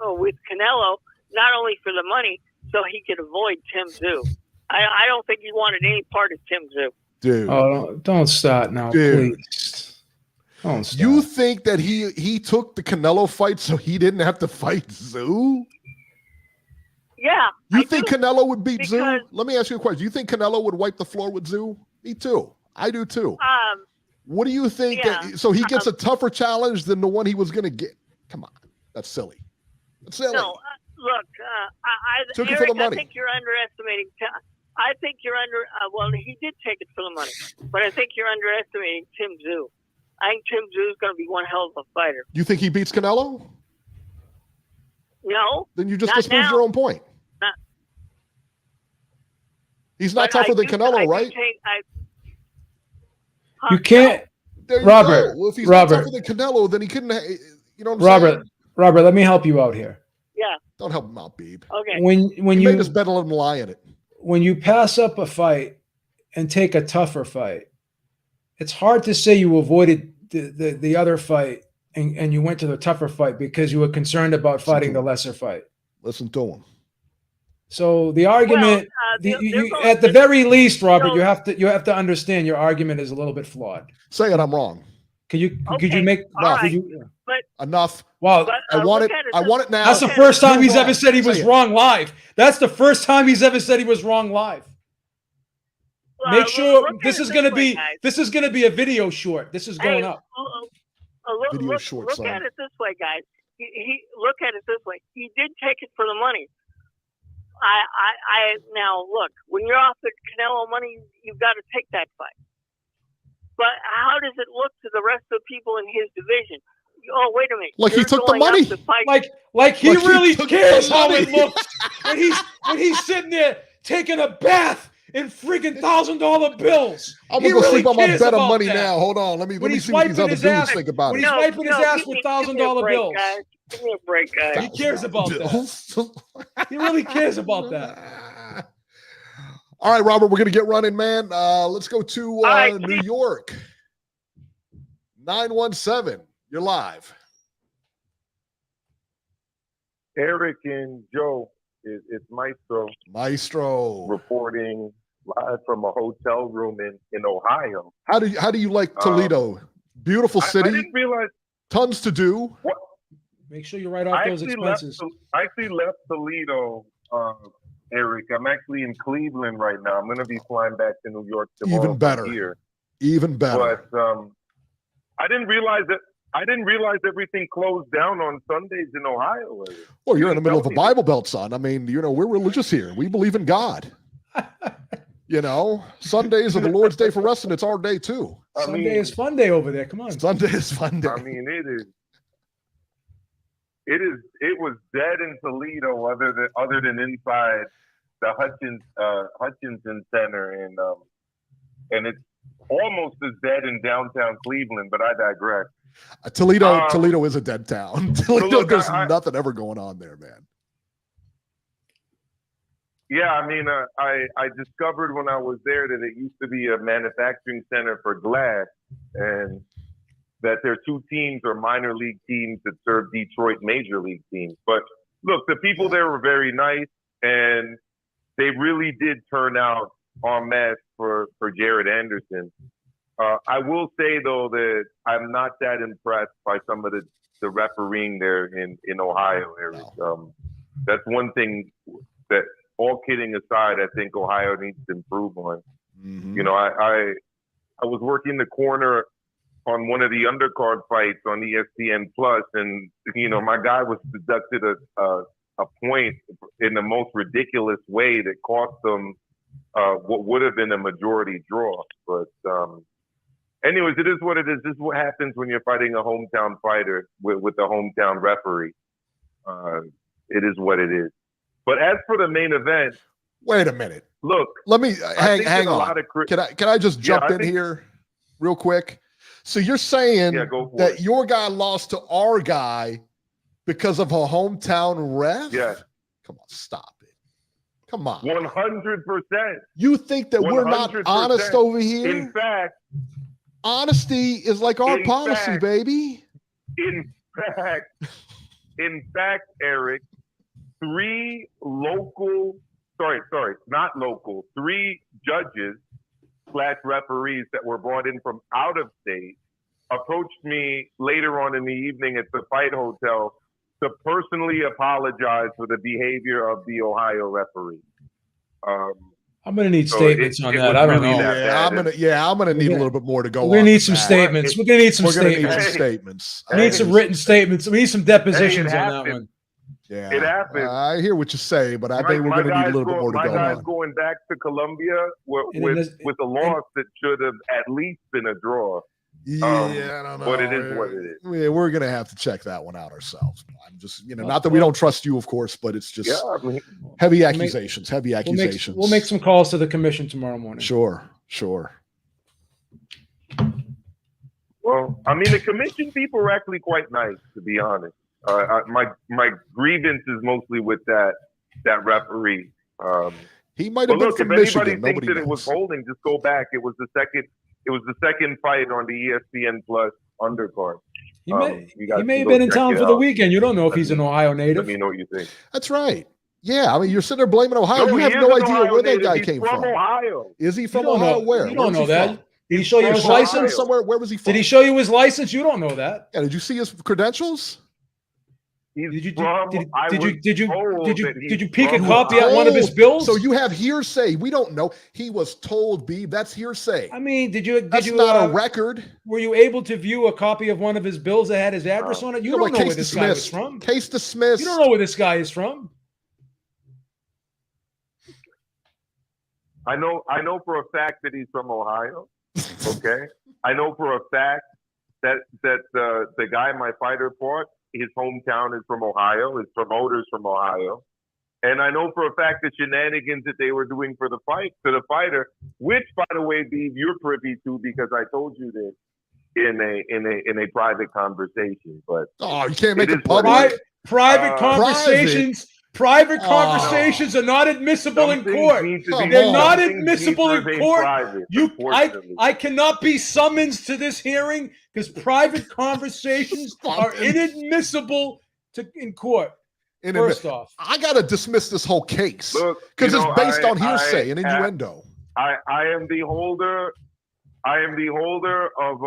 with Canelo not only for the money, so he could avoid Tim Tszyu. I don't think he wanted any part of Tim Tszyu. Dude. Oh, don't start now, please. Don't start. You think that he took the Canelo fight so he didn't have to fight Tszyu? Yeah. You think Canelo would beat Tszyu? Let me ask you a question. Do you think Canelo would wipe the floor with Tszyu? Me too. I do too. What do you think? So he gets a tougher challenge than the one he was going to get? Come on. That's silly. That's silly. No, look, Took Eric, it for the money. I think you're underestimating. I think you're well, he did take it for the money, but I think you're underestimating Tim Tszyu. I think Tim Tszyu is going to be one hell of a fighter. You think he beats Canelo? No. Then you just disproved your own point. He's not tougher than Canelo, right? You can't. Robert, well, if he's not tougher than Canelo, then he couldn't. You know what I'm saying? Robert, let me help you out here. Yeah. Don't help him out, Beeb. Okay. When you made us bet on him lie in it. When you pass up a fight and take a tougher fight, it's hard to say you avoided the other fight and you went to the tougher fight because you were concerned about fighting the lesser fight. Listen to him. So the argument, at the very least, Robert, you have to understand your argument is a little bit flawed. Say it, I'm wrong. Could you make enough? Right. Enough? Well, I want it. I want it now. That's the first time he's ever said he was wrong live. That's the first time he's ever said he was wrong live. Make sure this is going to be a video short. This is going up. Video short. Look at it this way, guys. He look at it this way. He did take it for the money. I now look, when you're off the Canelo money, you've got to take that fight. But how does it look to the rest of the people in his division? Oh, wait a minute! Like he took the money. Like he really cares how it looks when he's sitting there taking a bath in freaking $1,000 bills. I'm gonna go sleep on my bed of money now. Hold on, let me see what these other dudes think about it. When he's wiping his ass with $1,000 bills. Give me a break, guys. He cares about that. He really cares about that. All right, Robert, we're going to get running, man. Let's go to New York. 917, you're live. Eric and Joe, it's Maestro. Maestro. Reporting live from a hotel room in Ohio. How do you like Toledo? Beautiful city. I didn't realize. Tons to do. What? Make sure you write off those expenses. I actually left Toledo, Eric. I'm actually in Cleveland right now. I'm going to be flying back to New York tomorrow. Even better. Even better. But I didn't realize everything closed down on Sundays in Ohio. Well, you're in the middle of a Bible Belt, son. I mean, we're religious here. We believe in God. You know, Sundays are the Lord's day for wrestling. It's our day too. Sunday is fun day over there. Come on. Sunday is fun day. I mean, it is. It was dead in Toledo, other than inside the Hutchinson Center, and it's almost as dead in downtown Cleveland. But I digress. Toledo is a dead town. Toledo, look, there's nothing ever going on there, man. Yeah, I mean, I discovered when I was there that it used to be a manufacturing center for glass, and that their two teams are minor league teams that serve Detroit major league teams. But look, the people there were very nice, and they really did turn out en masse for Jared Anderson. I will say, though, that I'm not that impressed by some of the refereeing there in Ohio, Eric. That's one thing that, all kidding aside, I think Ohio needs to improve on. Mm-hmm. You know, I was working the corner on one of the undercard fights on ESPN Plus, and you know, my guy was deducted a point in the most ridiculous way that cost them what would have been a majority draw. But anyways, it is what it is. This is what happens when you're fighting a hometown fighter with a hometown referee. It is what it is. But as for the main event, wait a minute. Look, let me hang on. Can I just jump in here real quick? So you're saying that your guy lost to our guy because of a hometown ref? Yeah. Come on, stop it. Come on. 100%. You think that 100%. We're not honest over here? In fact, honesty is like our policy, baby. In fact, Eric, three judges / referees that were brought in from out of state approached me later on in the evening at the fight hotel to personally apologize for the behavior of the Ohio referee. I'm going to need statements on that. I don't know. I'm going to need a little bit more to go on. We're going to need some statements. We're going to need some statements. We need some written statements. We need some depositions on that one. Yeah, it happened. I hear what you say, but I think we're going to need a little bit more to go on. My guy's going back to Columbia with a loss that should have at least been a draw. Yeah, I don't know. But it is what it is. Yeah, we're going to have to check that one out ourselves. I'm just, not that we don't trust you, of course, but it's just heavy accusations. We'll make some calls to the commission tomorrow morning. Sure. Well, I mean, the commission people are actually quite nice, to be honest. My grievance is mostly with that referee. He might have been from if Michigan. Anybody thinks that it was holding, just go back. It was the second fight on the ESPN Plus undercard. He may have been in town for the weekend. You don't know if he's an Ohio native. Let me know what you think. That's right. Yeah, I mean, you're sitting there blaming Ohio. You have no idea where that guy came from. Ohio. Is he from Ohio? Where? You don't know that. Did he show you his license? Somewhere. Where was he from? Did he show you his license? You don't know that. Yeah. Did you see his credentials? Did you peek a copy at one of his bills? So you have hearsay. We don't know. He was told, Beeb. That's hearsay. I mean, That's not a record. Were you able to view a copy of one of his bills that had his address on it? You don't know where this guy is from. Case dismissed. You don't know where this guy is from. I know for a fact that he's from Ohio. Okay. I know for a fact that the guy my fighter fought, his hometown is from Ohio. His promoter's from Ohio. And I know for a fact the shenanigans that they were doing for the fighter, which, by the way, Beeb, you're privy to because I told you this in a private conversation. But you can't make it public. Private conversations. Private conversations are not admissible in court. They're not admissible in court. I cannot be summoned to this hearing because private conversations are inadmissible in court. First off, I got to dismiss this whole case because it's based on hearsay and innuendo. I am the holder. I am the holder of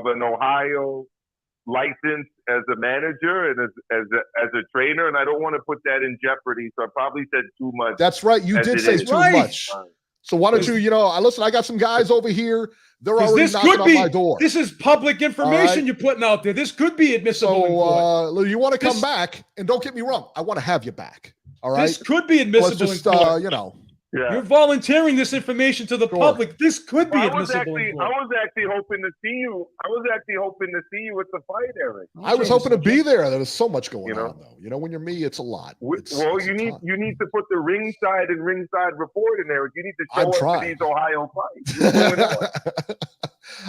an Ohio license as a manager and as a trainer, and I don't want to put that in jeopardy. So I probably said too much. That's right. You did say too much. So why don't you, listen, I got some guys over here. They're already knocking on my door. This is public information you're putting out there. This could be admissible in court. You want to come back, and don't get me wrong, I want to have you back. All right? This could be admissible in court. Yeah. You're volunteering this information to the public. This could be admissible in court. I was actually hoping to see you. I was actually hoping to see you at the fight, Eric. I was hoping to be there. There was so much going on, though. You know, when you're me, it's a lot. It's you need to put the ringside and ringside report in there. You need to show us these Ohio fights.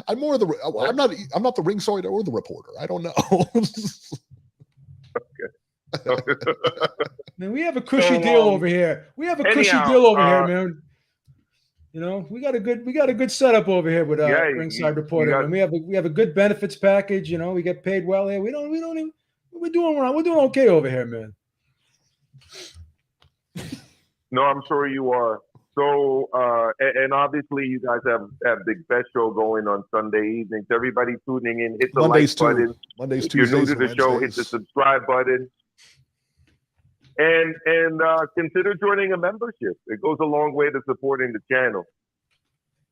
I'm more the. I'm not the ringside or the reporter. I don't know. Okay. Man, we have a cushy deal over here. We have a cushy deal over here, man. You know, we got a good setup over here with Ringside Reporter. And we have a good benefits package. You know, we get paid well here. We're doing okay over here, man. No, I'm sure you are. So, and obviously you guys have Big Best Show going on Sunday evenings. Everybody tuning in, hit the like button. Mondays, if you're Tuesdays, new to the Wednesdays. show, hit the subscribe button. And consider joining a membership. It goes a long way to supporting the channel.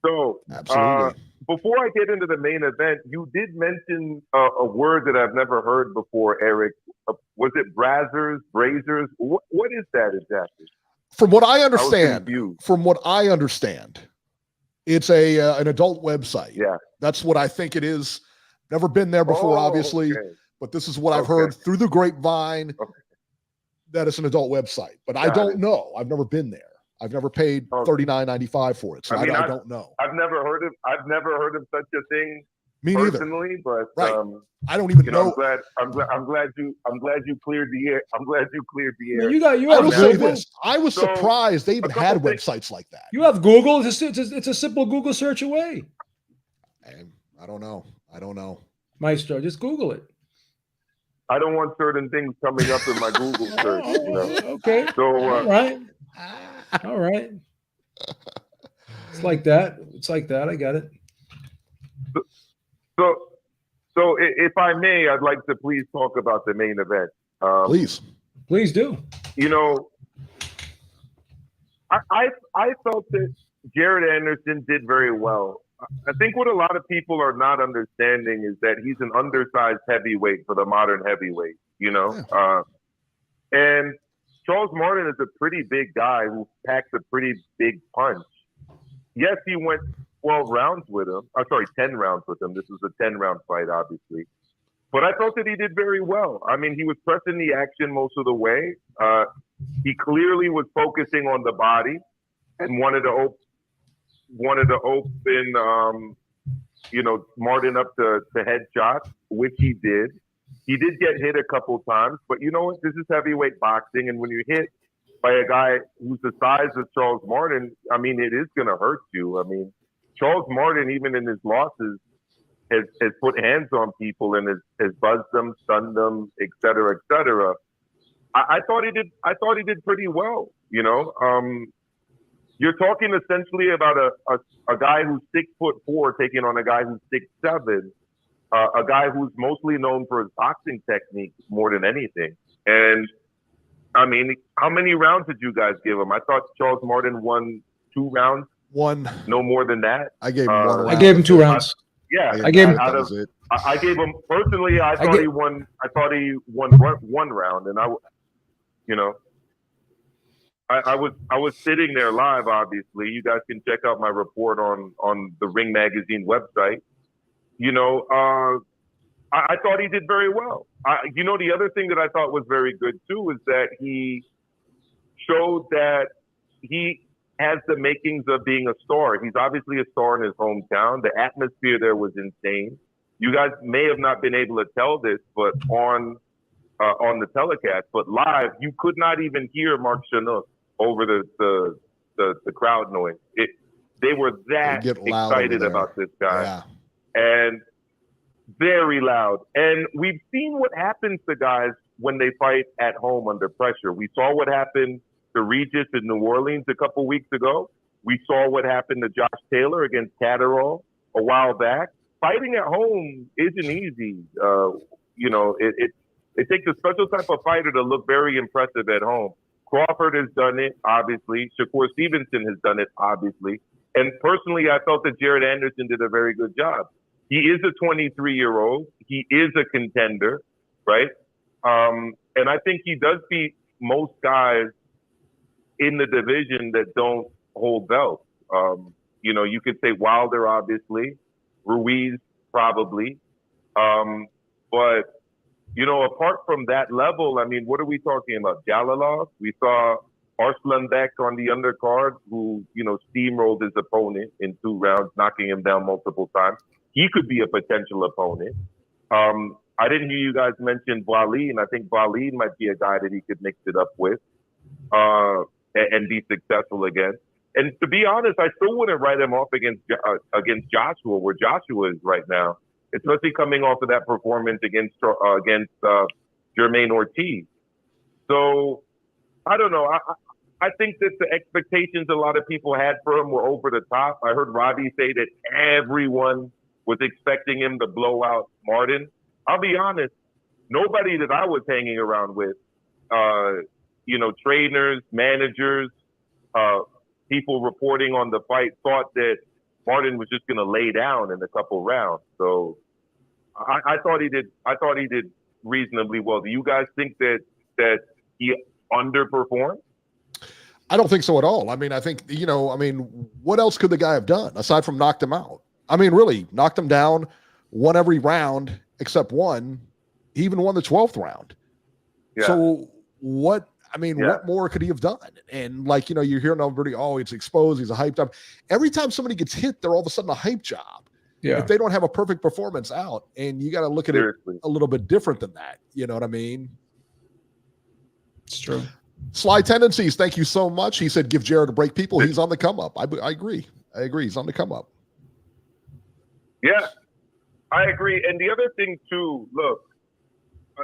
So, absolutely. Before I get into the main event, you did mention a word that I've never heard before, Eric. Was it Brazzers? What is that exactly? From what I understand, it's an adult website. Yeah, that's what I think it is. Never been there before, obviously, but this is what I've heard through the grapevine. That it's an adult website, but I don't know. I've never been there. I've never paid $39.95 for it, so I don't know. I've never heard of such a thing. Me personally, neither. But I don't even know. I'm glad you cleared the air. I'm glad you cleared the air. I will say this. I was surprised they even had websites like that. You have Google. It's a simple Google search away. I don't know. Maestro, just Google it. I don't want certain things coming up in my Google search. You know? Okay. So all right. It's like that. I got it. So if I may, I'd like to please talk about the main event. Please do. You know, I felt that Jared Anderson did very well. I think what a lot of people are not understanding is that he's an undersized heavyweight for the modern heavyweight, you know? And Charles Martin is a pretty big guy who packs a pretty big punch. Yes, he went 12 rounds with him. 10 rounds with him. This was a 10-round fight, obviously. But I thought that he did very well. I mean, he was pressing the action most of the way. He clearly was focusing on the body and wanted to open Martin up to headshots, which he did. He did get hit a couple times, but you know what? This is heavyweight boxing, and when you're hit by a guy who's the size of Charles Martin, I mean, it is going to hurt you. I mean, Charles Martin, even in his losses, has put hands on people and has buzzed them, stunned them, et cetera, et cetera. I thought he did pretty well. You know, you're talking essentially about a guy who's 6'4" taking on a guy who's 6'7", a guy who's mostly known for his boxing technique more than anything. And I mean, how many rounds did you guys give him? I thought Charles Martin won 2 rounds. One. No more than that. I gave him 1 round. I gave him 2 rounds. I gave him. I gave him personally. I thought he won 1 round, and I was sitting there live. Obviously, you guys can check out my report on the Ring Magazine website. You know, I thought he did very well. The other thing that I thought was very good too is that he showed that he has the makings of being a star. He's obviously a star in his hometown. The atmosphere there was insane. You guys may have not been able to tell this, but on the telecast, but live, you could not even hear Mark Chinook over the crowd noise. They were that excited about this guy, and very loud. And we've seen what happens to guys when they fight at home under pressure. We saw what happened to Regis in New Orleans a couple weeks ago. We saw what happened to Josh Taylor against Catterall a while back. Fighting at home isn't easy. It takes a special type of fighter to look very impressive at home. Crawford has done it, obviously. Shakur Stevenson has done it, obviously. And personally, I felt that Jared Anderson did a very good job. He is a 23-year-old. He is a contender, right? And I think he does beat most guys in the division that don't hold belts. You know, you could say Wilder, obviously, Ruiz, probably. But, you know, apart from that level, I mean, what are we talking about? Jalalov? We saw Arslanbek on the undercard who, you know, steamrolled his opponent in 2 rounds, knocking him down multiple times. He could be a potential opponent. I didn't hear you guys mention Waleed. I think Waleed might be a guy that he could mix it up with and be successful against. And to be honest, I still wouldn't write him off against Joshua, where Joshua is right now, especially coming off of that performance against Jermaine Ortiz. So I don't know. I think that the expectations a lot of people had for him were over the top. I heard Robbie say that everyone was expecting him to blow out Martin. I'll be honest, nobody that I was hanging around with, you know, trainers, managers, people reporting on the fight thought that Martin was just going to lay down in a couple rounds. So I thought he did reasonably well. Do you guys think that he underperformed? I don't think so at all. I mean, I think, you know, I mean, what else could the guy have done aside from knocked him out? I mean, really, knocked him down, won every round except one. He even won the 12th round. Yeah. So what more could he have done? And like, you know, you're hearing everybody, oh, it's exposed, he's a hype job. Every time somebody gets hit, they're all of a sudden a hype job. Yeah. If they don't have a perfect performance out, and you got to look at it a little bit different than that. You know what I mean? It's true. Sly Tendencies, thank you so much. He said, give Jared a break, people. He's on the come up. I agree. He's on the come up. Yeah, I agree. And the other thing too, look,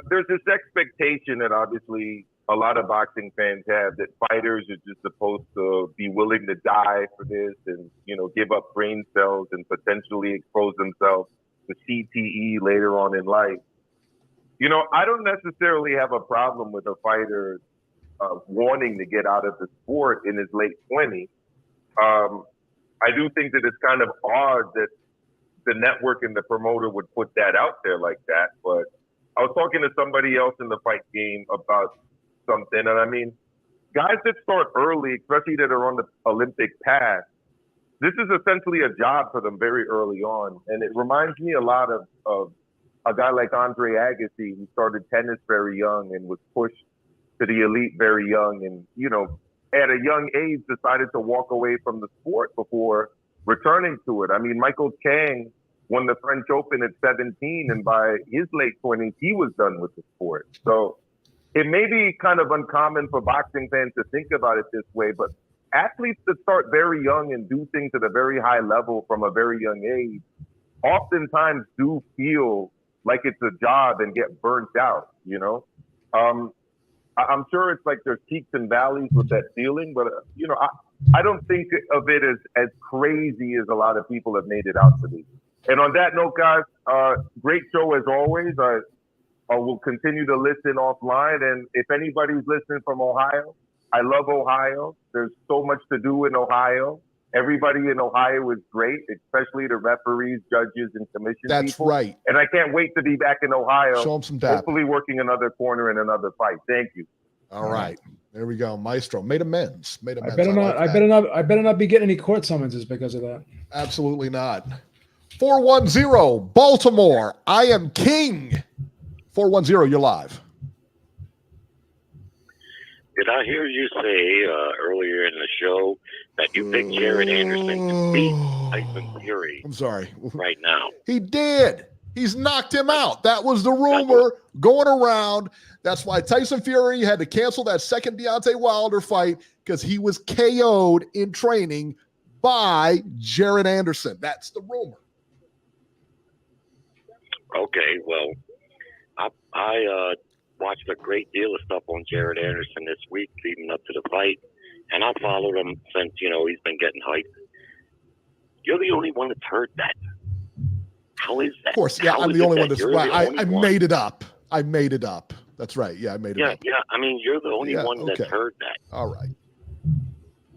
there's this expectation that obviously a lot of boxing fans have that fighters are just supposed to be willing to die for this and, you know, give up brain cells and potentially expose themselves to CTE later on in life. You know, I don't necessarily have a problem with a fighter wanting to get out of the sport in his late 20s. I do think that it's kind of odd that the network and the promoter would put that out there like that. But I was talking to somebody else in the fight game about something. And I mean, guys that start early, especially that are on the Olympic path, this is essentially a job for them very early on. And it reminds me a lot of a guy like Andre Agassi, who started tennis very young and was pushed to the elite very young. And, you know, at a young age, decided to walk away from the sport before returning to it. I mean, Michael Chang won the French Open at 17, and by his late 20s, he was done with the sport. So it may be kind of uncommon for boxing fans to think about it this way, but athletes that start very young and do things at a very high level from a very young age oftentimes do feel like it's a job and get burnt out, you know? I'm sure it's like there's peaks and valleys with that feeling, but, you know, I don't think of it as crazy as a lot of people have made it out to be. And on that note, guys, great show as always. I will continue to listen offline. And if anybody's listening from Ohio, I love Ohio. There's so much to do in Ohio. Everybody in Ohio is great, especially the referees, judges, and commission people. That's right. And I can't wait to be back in Ohio. Show them some dap. Hopefully working another corner in another fight. Thank you. All right. There we go. Maestro made amends. I better not be getting any court summonses because of that. Absolutely not. 410 Baltimore. I am king. 410, you're live. Did I hear you say earlier in the show that you picked Jared Anderson to beat Tyson Fury? I'm sorry. Right now. He did. He's knocked him out. That was the rumor going around. That's why Tyson Fury had to cancel that second Deontay Wilder fight, because he was KO'd in training by Jared Anderson. That's the rumor. Okay, well, I watched a great deal of stuff on Jared Anderson this week leading up to the fight, and I followed him since, you know, he's been getting hyped. You're the only one that's heard that. How is that? Of course, yeah, I'm the only one that's right. I made it up. I made it up. That's right. Yeah, I made it up. Yeah, I mean, you're the only one that's heard that. All right.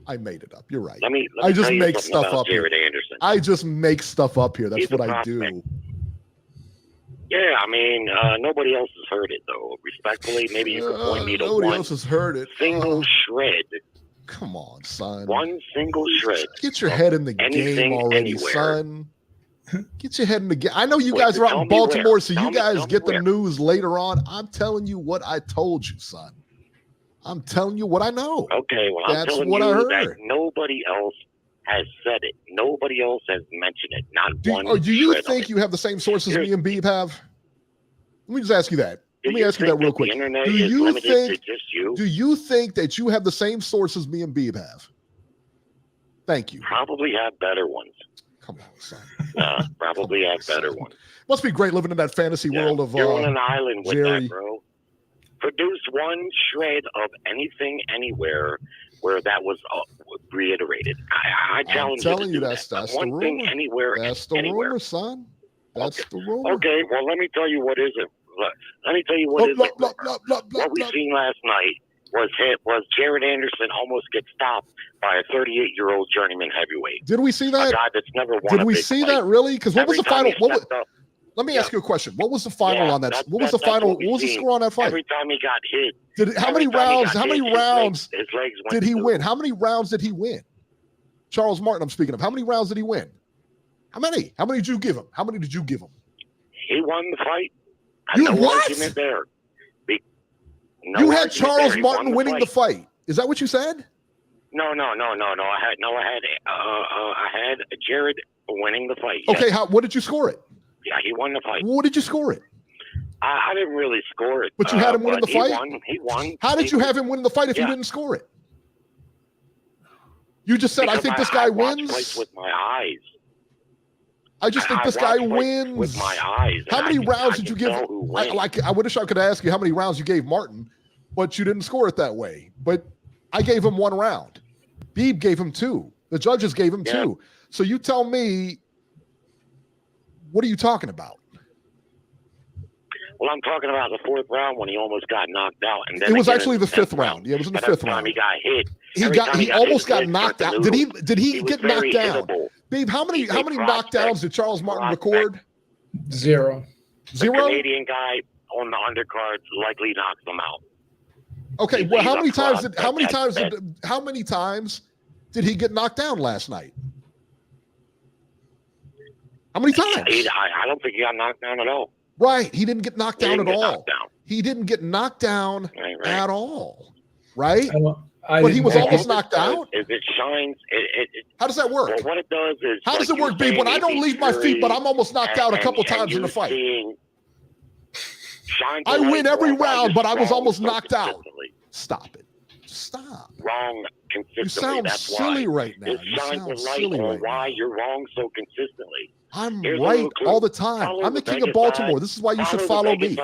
I made it up. You're right. Let me I just make stuff up Jared here. Anderson. I just make stuff up here. That's what I do. Yeah, I mean, nobody else has heard it, though. Respectfully, maybe you could point me to nobody one else has heard it. single shred Come on, son. One single shred. Get your head in the game already, anywhere. son. Get your head in the game. I know you guys are out in Baltimore, so you guys get the news later on. I'm telling you what I told you, son. I'm telling you what I know. Okay, well, I'm telling you that nobody else has said it. Nobody else has mentioned it. Not one. Do you think you have the same sources me and Beeb have? Let me just ask you that. Let me ask you that real quick. Do you think that you have the same sources me and Beeb have? Thank you. Probably have better ones. Come on, son. Probably have better ones. Must be great living in that fantasy world of you're on an island with Jerry. that, bro. Produce one shred of anything anywhere where that was reiterated. I challenge you. I'm telling you, that's the rumor. Thing anywhere. That's the rumor, son. That's the rumor. Okay, well, let me tell you what is it. Let me tell you what is it. What we seen last night was Jared Anderson almost get stopped by a 38-year-old journeyman heavyweight. Did we see that? A guy that's never won Did we see that really? Because what was the final? Let me ask you a question. What was the final on that? What was the final? What was the score on that fight? Every time he got hit. How many rounds? How many rounds his legs did he win? How many rounds did he win? Charles Martin, I'm speaking of. How many rounds did he win? How many? How many did you give him? How many did you give him? He won the fight. You what? There. You had Charles Martin winning the fight. Is that what you said? No. I had Jared winning the fight. Yes. Okay, what did you score it? Yeah, he won the fight. What did you score it? I didn't really score it. But you had him winning the fight? He won. How did you have him winning the fight if you didn't score it? You just said, I think this guy wins? Fights with my eyes. I just think this guy wins. With my eyes. How many rounds did you give? I wish I could ask you how many rounds you gave Martin, but you didn't score it that way. But I gave him 1 round. Beeb gave him 2. The judges gave him 2. So you tell me, what are you talking about? Well, I'm talking about the 4th round when he almost got knocked out, and then it was actually the 5th round. Yeah, it was in the 5th round. He got hit. He almost got knocked out. Did he get knocked down? Beeb, how many knockdowns did Charles Martin record? 0. The Canadian guy on the undercard likely knocked him out. Okay, well, how many times did he get knocked down last night? How many times? I don't think he got knocked down at all. Right, he didn't get knocked down at all. He didn't get knocked down at all. Right? But he was almost knocked out. If it shines, how does that work? Well, what it does is, how does it work, Beeb? When I don't leave my feet, but I'm almost knocked out a couple times in the fight. I win every round, but I was almost knocked out. Stop it. Stop. Wrong consistently. You sound silly right now. It shines the light on why you're wrong so consistently. I'm right all the time. I'm the king of Baltimore. This is why you should follow me.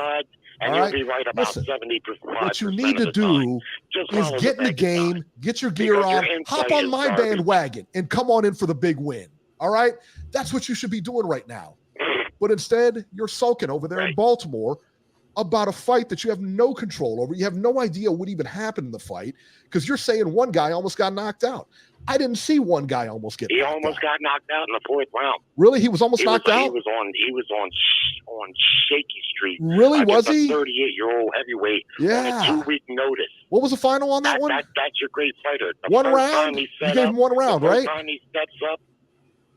And all right? You'll be right about Listen, 70%. what you need to do is get in the game, get your gear on, hop on my bandwagon, and come on in for the big win. All right? That's what you should be doing right now. But instead, you're sulking over there in Baltimore about a fight that you have no control over. You have no idea what even happened in the fight because you're saying one guy almost got knocked out. I didn't see one guy almost get knocked out. He almost got knocked out in the 4th round. Really? He was almost knocked out? He was on shaky street. Really? Was he? A 38-year-old heavyweight on a 2-week notice. What was the final on that one? That's your great fighter. One round? You gave him 1 round, right? Time he steps up.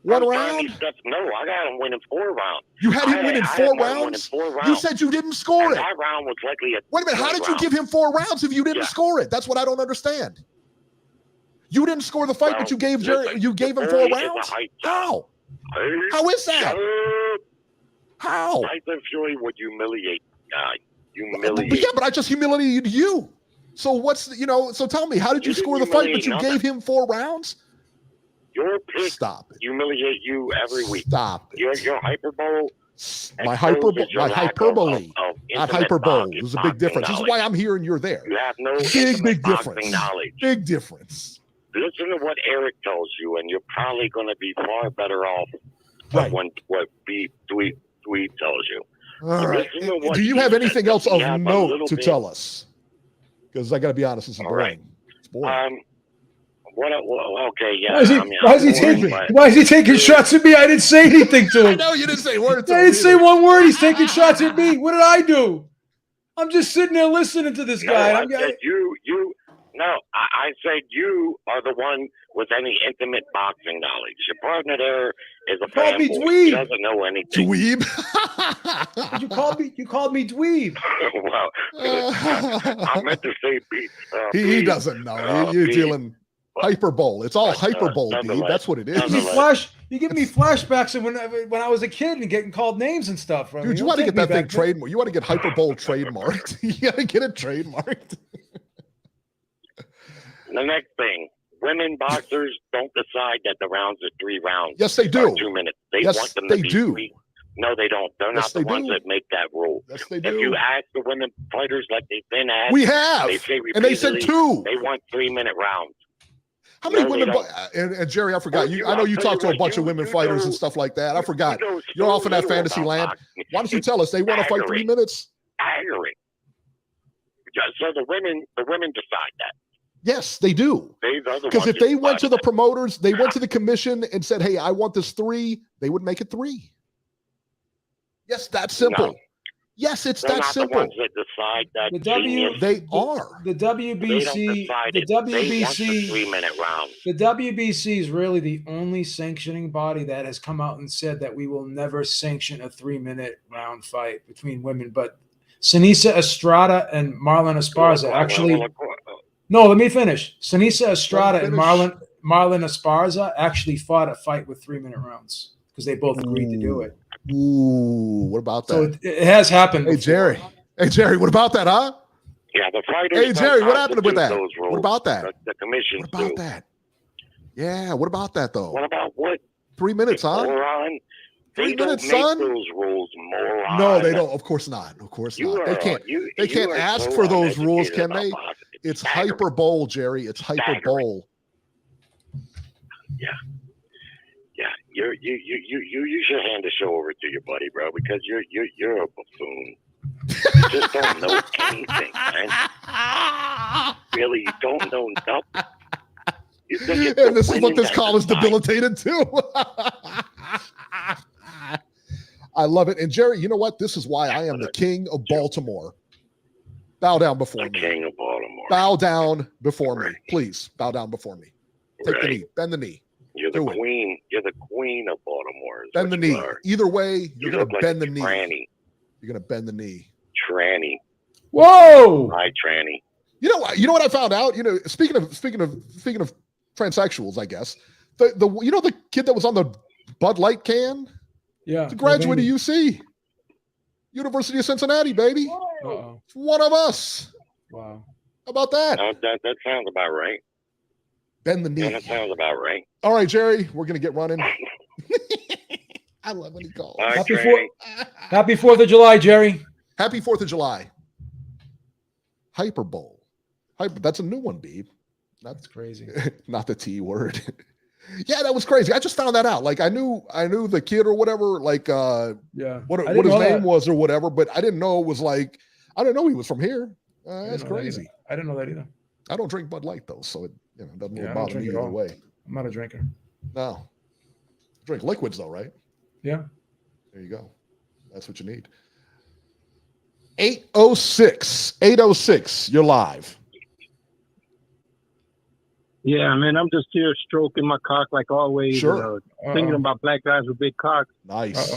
1 round? No, I got him winning 4 rounds. You had him winning 4 rounds? You said you didn't score it. That round was likely a Wait a minute. How did you give him 4 rounds if you didn't score it? That's what I don't understand. You didn't score the fight, but you gave him 4 rounds? How? How is that? How? Tyson Fury would humiliate. But I just humiliated you. So so tell me, how did you score the fight, but you gave him 4 rounds? Your pick Stop it. Humiliate you every week. Stop it. Your hyperbole. My hyperbole. Not hyperbole. There's a big difference. This is why I'm here and you're there. You have no big difference. Knowledge. Big difference. Listen to what Eric tells you, and you're probably going to be far better off than what Dweeb tells you. All right. Do you have anything else of note to tell us? Because I got to be honest, this is boring. It's boring. Okay, yeah. Why is he taking shots at me? I didn't say anything to him. I know you didn't say a word to him. I didn't say one word. He's taking shots at me. What did I do? I'm just sitting there listening to this guy. No, I said you are the one with any intimate boxing knowledge. Your partner there is a called me fanboy. dweeb. He doesn't know anything. Dweeb. You called me dweeb. Well, I meant to say beat. He doesn't know. You're dealing hyperbole. It's all hyperbole, Beeb. That's what it is. You give me flashbacks of when I was a kid and getting called names and stuff. Dude, you want to get that thing trademarked. You want to get hyperbole trademarked. You got to get it trademarked. The next thing, women boxers don't decide that the rounds are 3 rounds. Yes, they do. 2 minutes. They yes, want them they to be do. 3. No, they don't. They're yes, not the ones that make that rule. Yes, they do. If you ask the women fighters like they've been asked, we have. They say and they said 2. They want 3-minute rounds. How many women? And Jerry, I forgot. I know you talked to a bunch of women fighters and stuff like that. I forgot. You're off in that fantasy land. Why don't you tell us they want to fight 3 minutes? Staggering. So the women decide that. Yes, they do. Because if they went to the promoters, they went to the commission and said, "Hey, I want this 3," they would make it 3. Yes, that's simple. No. Yes, it's They're that not simple. The ones that decide that they are. The WBC. The WBC. 3-minute round. The WBC is really the only sanctioning body that has come out and said that we will never sanction a 3-minute round fight between women. But Sinisa Estrada and Marlon Esparza actually. No, let me finish. Sinisa Estrada and Marlon Esparza actually fought a fight with 3-minute rounds because they both agreed to do it. Ooh, what about that? So it has happened. Hey, Jerry. Hey, Jerry, what about that, huh? Yeah, the fighters. Hey, Jerry, what happened with that? What about that? The commission. What about that? Yeah, what about that, though? What about what? 3 minutes, huh? Moron. 3 minutes, don't son? make those rules, moron. No, they don't. Of course not. Of course not. They can't. They can't ask for those rules, can they? It's hyperbole, Jerry. It's hyperbole. Yeah. You should hand the show over to your buddy, bro, because you're a buffoon. You just don't know anything, man. Really, you don't know nothing. And this is what this call is debilitated too. I love it. And Jerry, you know what? This is why I am the king of Baltimore. Bow down before me. King of Baltimore. Bow down before me. Please, bow down before me. Take the knee. Bend the knee. You're the queen. You're the queen of Baltimore. Bend the knee. Either way, you're going to bend the knee. Tranny. You're going to bend the knee. Tranny. Whoa! Hi, tranny. You know what I found out? You know, speaking of transsexuals, I guess the kid that was on the Bud Light can. Yeah, he's a graduate of UC, University of Cincinnati, baby. Uh-oh. It's one of us. Wow. How about that? That sounds about right. Bend the knee. Yeah, that sounds about right. All right, Jerry, we're gonna get running. I love when he calls. Happy 4th of July, Jerry. Happy 4th of July. Hyperbole. That's a new one, Beeb. That's crazy. Not the T word. Yeah, that was crazy. I just found that out. Like I knew the kid or whatever, like what his name was or whatever, but I didn't know it was like I didn't know he was from here. That's crazy. I didn't know that either. I don't drink Bud Light though, so it doesn't really bother me either way. I'm not a drinker. No. Drink liquids though, right? Yeah. There you go. That's what you need. 806. You're live. Yeah, man, I'm just here stroking my cock like always. Sure. Thinking about black guys with big cocks. Nice.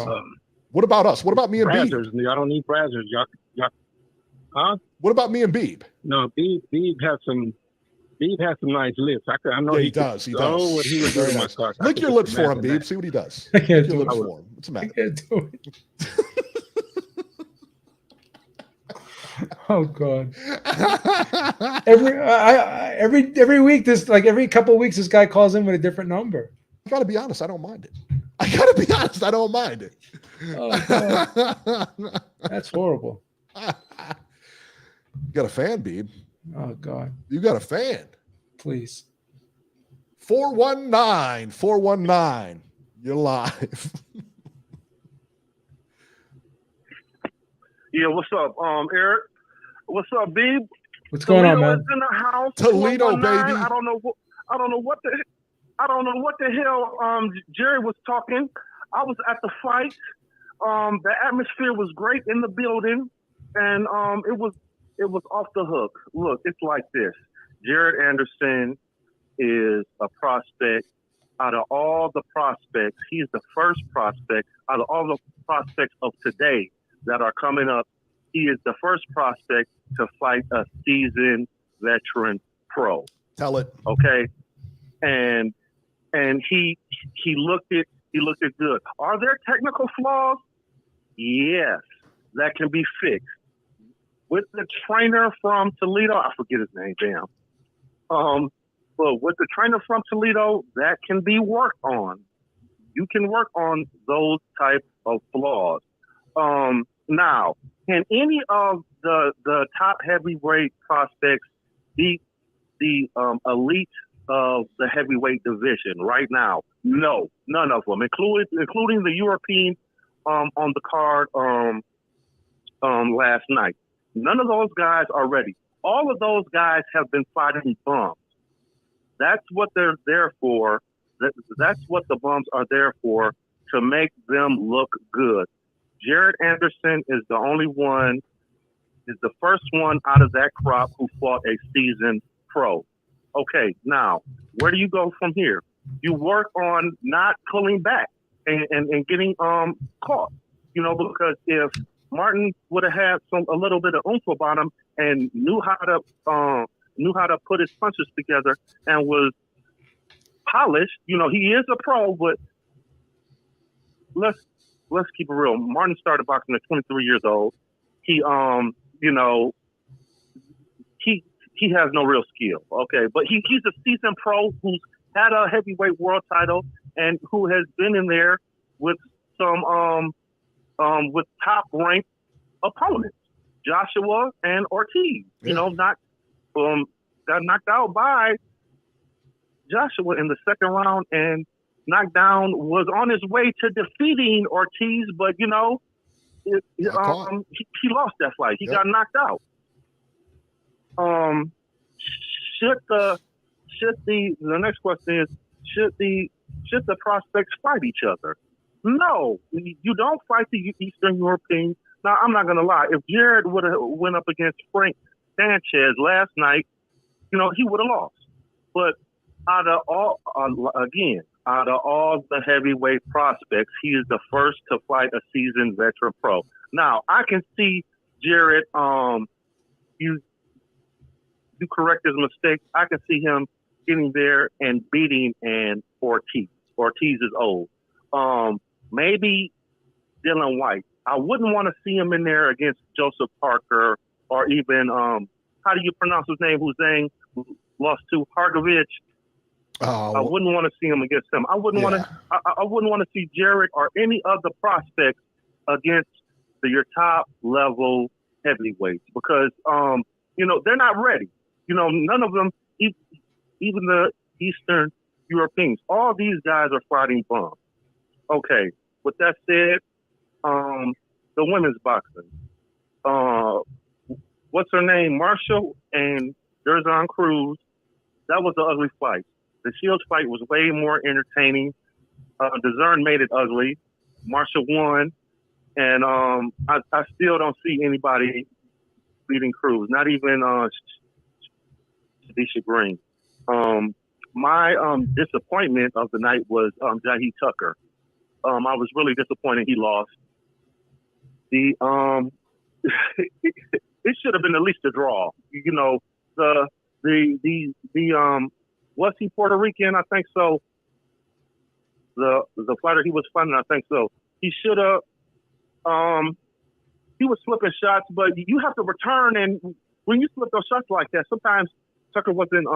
What about us? What about me and Brazzers? Beeb? I don't need Brazzers. Y'all, huh? What about me and Beeb? No, Beeb has some nice lips. I know he does. He does. Oh, what he was doing my cock. Lick your lips for him, Beeb. See what he does. I can't do your it. lips for him. What's the matter? I can't do it. Oh God! Every week, every couple of weeks, this guy calls in with a different number. I gotta be honest, I don't mind it. Oh God. That's horrible. You got a fan, Beeb. Oh God! You got a fan. Please. 419. You're live. Yeah, what's up, Eric? What's up, Beeb? What's going on, man? In the house. Toledo, baby. I don't know what the hell Jerry was talking. I was at the fight. The atmosphere was great in the building, and it was off the hook. Look, it's like this. Jared Anderson is a prospect. Out of all the prospects, he's the first prospect. Out of all the prospects of today that are coming up, he is the first prospect to fight a seasoned veteran pro. Tell it. Okay, and he looked it good. Are there technical flaws? Yes, that can be fixed. With the trainer from Toledo, I forget his name, damn. But with the trainer from Toledo, that can be worked on. You can work on those type of flaws. Now, can any of the top heavyweight prospects beat the elite of the heavyweight division right now? No, none of them, including the European on the card last night. None of those guys are ready. All of those guys have been fighting bums. That's what they're there for. That's what the bums are there for, to make them look good. Jared Anderson is the only one, is the first one out of that crop who fought a seasoned pro. Okay, now, where do you go from here? You work on not pulling back and getting caught. You know, because if Martin would have had a little bit of oomph about him and knew how to put his punches together and was polished, you know, he is a pro, but let's keep it real. Martin started boxing at 23 years old. He you know, he has no real skill, okay, but he's a seasoned pro who's had a heavyweight world title and who has been in there with some with top ranked opponents, Joshua and Ortiz. Yeah. You know, got knocked out by Joshua in the second round, and knockdown was on his way to defeating Ortiz, but you know, he lost that fight. He got knocked out. Should the next question is, should the prospects fight each other? No, you don't fight the Eastern Europeans. Now, I'm not gonna lie. If Jared would have went up against Frank Sanchez last night, you know, he would have lost. But out of all the heavyweight prospects, he is the first to fight a seasoned veteran pro. Now, I can see Jared, you correct his mistake. I can see him getting there and beating Ortiz. Ortiz is old. Maybe Dylan White. I wouldn't want to see him in there against Joseph Parker or even, how do you pronounce his name? Hussein lost to Hargovich. I wouldn't want to see him against him. I wouldn't want to see Jared or any other prospects against your top level heavyweights because, you know, they're not ready. You know, none of them, even the Eastern Europeans, all these guys are fighting bums. Okay. With that said, the women's boxing, what's her name? Marshall and Derzon Cruz. That was an ugly fight. The Shields fight was way more entertaining. DAZN made it ugly. Marshall won. And I still don't see anybody beating Cruz, not even Shadisha Green. My disappointment of the night was Jahi Tucker. I was really disappointed he lost. It should have been at least a draw. You know, was he Puerto Rican? I think so. The fighter he was fighting, I think so. He should have. He was flipping shots, but you have to return. And when you flip those shots like that, sometimes Tucker wasn't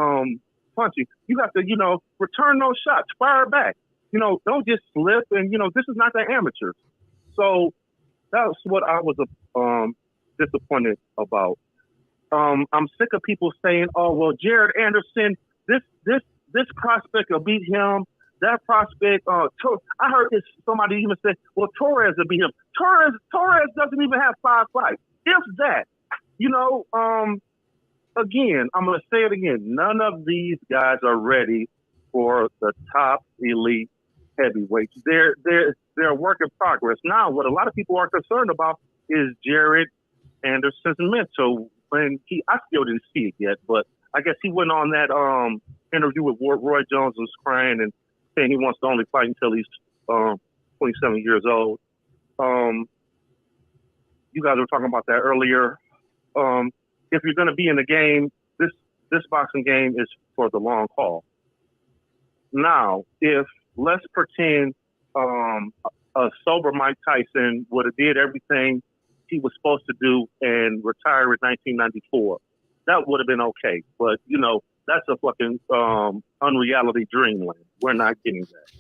punching. You have to, you know, return those shots, fire back. You know, don't just slip. And you know, this is not the amateurs. So that's what I was disappointed about. I'm sick of people saying, "Oh, well, Jared Anderson, this prospect will beat him. That prospect, I heard somebody even say, well, Torres will beat him. Torres doesn't even have 5 fights. If that, you know, again, I'm going to say it again. None of these guys are ready for the top elite heavyweights. They're a work in progress. Now, what a lot of people are concerned about is Jared Anderson's mental. I still didn't see it yet, but I guess he went on that interview with Roy Jones and was crying and saying he wants to only fight until he's 27 years old. You guys were talking about that earlier. If you're going to be in the game, this boxing game is for the long haul. Now, if let's pretend a sober Mike Tyson would have did everything he was supposed to do and retire in 1994, that would have been okay. But you know, that's a fucking unreality dreamland. We're not getting that.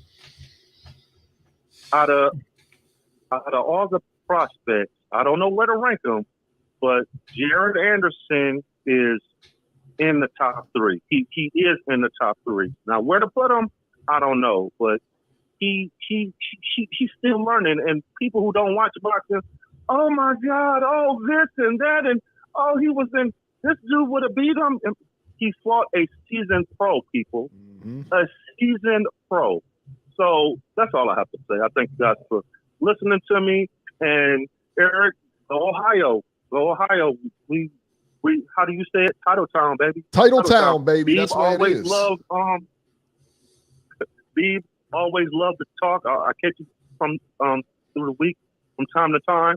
Out of all the prospects, I don't know where to rank them, but Jared Anderson is in the top 3. He is in the top 3. Now, where to put him, I don't know, but he's still learning. And people who don't watch boxing, oh my God, oh this and that, and oh he was in. This dude would have beat him. And he fought a seasoned pro, people, a seasoned pro. So that's all I have to say. I thank you guys for listening to me. And Eric, Ohio. We how do you say it? Title Town, baby. Title Town, baby. That's what it is. Beeb always loved to talk. I catch you from through the week from time to time.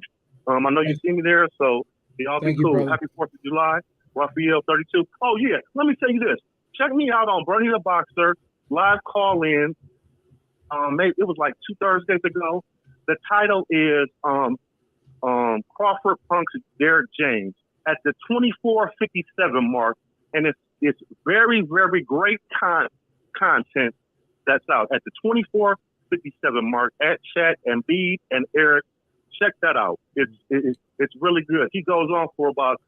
I know you see me there, so y'all be cool. Happy 4th of July. Raphael 32. Oh yeah, let me tell you this. Check me out on Bernie the Boxer live call in. Maybe it was like 2 Thursdays ago. The title is Crawford Punk's Derek James at the 24:57 mark, and it's very, very great content that's out at the 24:57 mark at Chat and Beeb and Eric. Check that out. It's really good. He goes on for about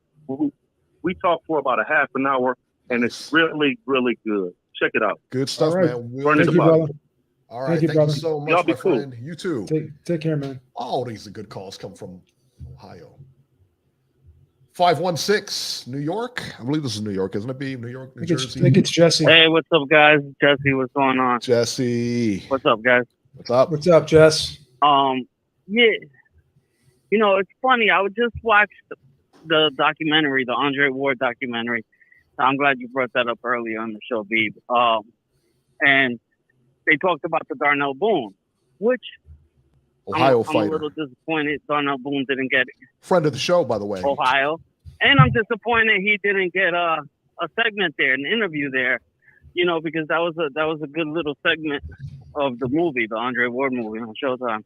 we talk for about a half an hour, and it's really, really good. Check it out. Good stuff, right, man. Thank you, brother. All right, thank you so much, my friend. You too. Take care, man. All these are good calls come from Ohio. 516, New York. I believe this is New York, isn't it? New York, New Jersey. I think it's Jesse. Hey, what's up, guys? Jesse, what's going on? Jesse. What's up, guys? What's up? What's up, Jess? Yeah. You know, it's funny. I would just watch the documentary, the Andre Ward documentary. I'm glad you brought that up earlier on the show, Beeb. And they talked about the Darnell Boone, which Ohio I'm fighter. a little disappointed Darnell Boone didn't get it. Friend of the show, by the way. Ohio. And I'm disappointed he didn't get a segment there, an interview there, you know, because that was a good little segment of the movie, the Andre Ward movie on Showtime.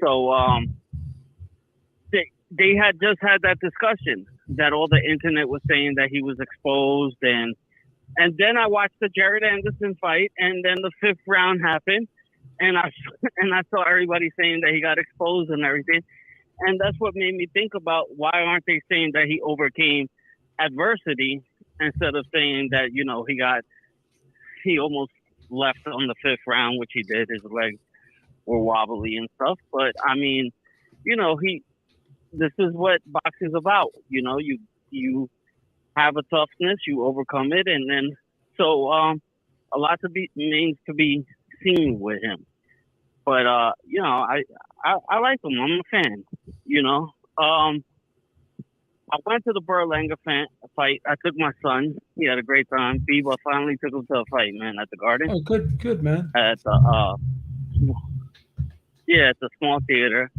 So they had just had that discussion that all the internet was saying that he was exposed, and then I watched the Jared Anderson fight, and then the 5th round happened, and I saw everybody saying that he got exposed and everything, and that's what made me think about why aren't they saying that he overcame adversity instead of saying that, you know, he almost left on the 5th round, which he did. His legs were wobbly and stuff, but I mean, you know, this is what boxing's about. You know, you have a toughness, you overcome it, and then so a lot means to be seen with him. But you know, I like him. I'm a fan. You know, I went to the Berlanga fight. I took my son. He had a great time. Bieber finally took him to a fight, man, at the Garden. Oh, good, man. At the at the small theater.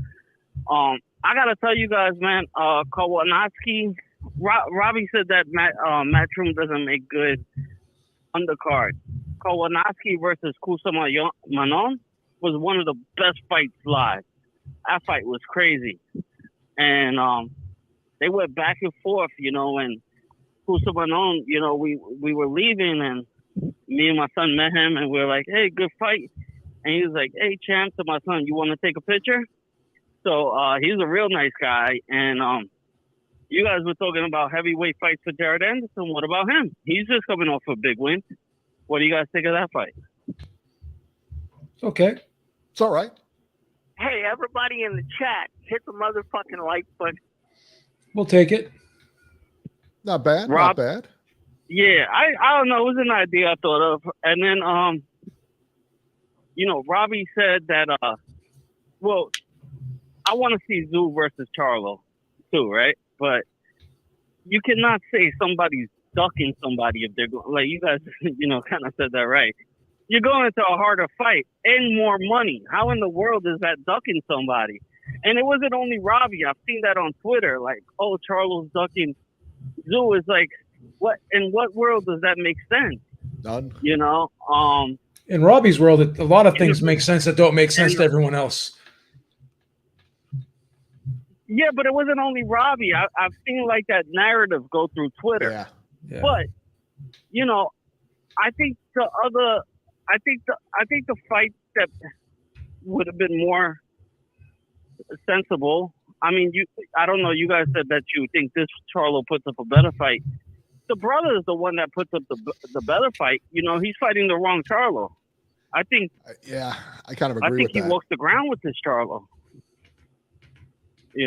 I gotta tell you guys, man, Kowalski, Robbie said that Matchroom doesn't make good undercard. Kowalski versus Kusama Manon was one of the best fights live. That fight was crazy. And they went back and forth, you know, and Kusama Manon, you know, we were leaving, and me and my son met him, and we were like, hey, good fight. And he was like, hey, champ, to my son, you want to take a picture? So he's a real nice guy. And you guys were talking about heavyweight fights for Jared Anderson. What about him? He's just coming off a big win. What do you guys think of that fight? Okay. It's all right. Hey, everybody in the chat, hit the motherfucking like button. We'll take it. Not bad. Rob, not bad. Yeah, I don't know. It was an idea I thought of. And then, you know, Robbie said that, well, I want to see Zoo versus Charlo too, right? But you cannot say somebody's ducking somebody if they're going. Like you guys, kind of said that right. You're going into a harder fight and more money. How in the world is that ducking somebody? And it wasn't only Robbie. I've seen that on Twitter. Like, oh, Charlo's ducking Zoo. Is like, what? In what world does that make sense? None. In Robbie's world, a lot of things make sense that don't make sense to everyone else. Yeah, but it wasn't only Robbie. I've seen like that narrative go through Twitter. Yeah. But I think the fight that would have been more sensible. I mean, I don't know. You guys said that you think this Charlo puts up a better fight. The brother is the one that puts up the better fight. He's fighting the wrong Charlo. I think. Yeah, I kind of agree with that. I think he walks the ground with this Charlo. This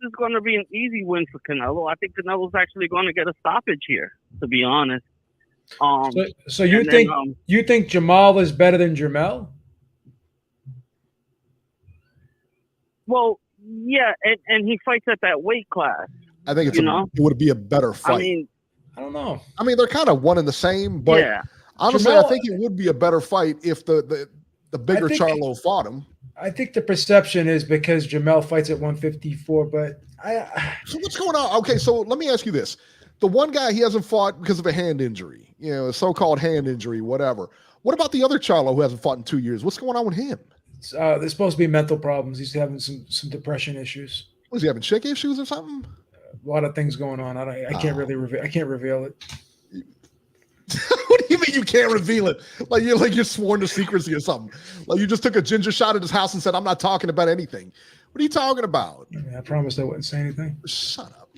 is going to be an easy win for Canelo. I think Canelo's actually going to get a stoppage here, to be honest. So you think Jamal is better than Jermell? Well, yeah, and he fights at that weight class. I think it would be a better fight. I mean, I don't know. I mean, they're kind of one and the same, but honestly, I think it would be a better fight if the bigger Charlo fought him. I think the perception is because Jamel fights at 154, but So what's going on? Okay, so let me ask you this. The one guy he hasn't fought because of a hand injury, a so-called hand injury, whatever. What about the other Charlo who hasn't fought in 2 years? What's going on with him? There's supposed to be mental problems. He's having some depression issues. Was he having chick issues or something? A lot of things going on. I can't really reveal it. What do you mean you can't reveal it? Like you're sworn to secrecy or something. Like you just took a ginger shot at his house and said, "I'm not talking about anything." What are you talking about? I promised I wouldn't say anything. Shut up.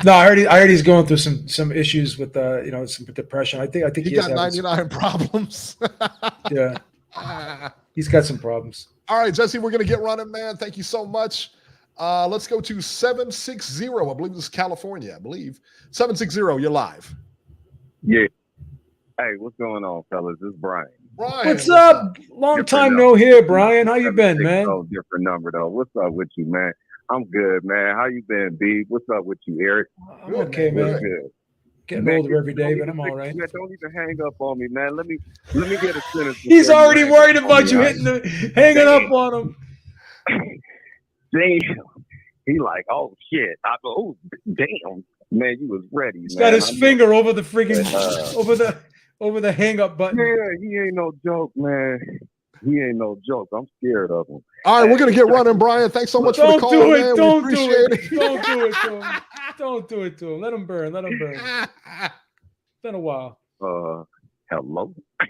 No, I heard he's going through some issues with some depression. I think he got 99 problems. Yeah, he's got some problems. All right, Jesse, we're gonna get running, man. Thank you so much. Let's go to 760. I believe this is California. 760. You're live. Yeah. Hey, what's going on, fellas? This is Brian. Brian, what's up? Long time no hear, Brian. How you been, man? Different number though. What's up with you, man? I'm good, man. How you been, B? What's up with you, Eric? I'm okay, man. Good. Getting older every day, but I'm all right. Don't even hang up on me, man. Let me get a sentence. He's already worried about you hanging up on him. Damn. He like, oh shit. I go, oh damn. Man, you was ready. He's got his finger over the freaking over the hang up button. Yeah, he ain't no joke, man. He ain't no joke. I'm scared of him. All right, we're gonna get running, Brian. Thanks so much for the call, man. Don't do it. Don't do it to him. Don't do it to him. Let him burn. It's been a while. Hello. Hey,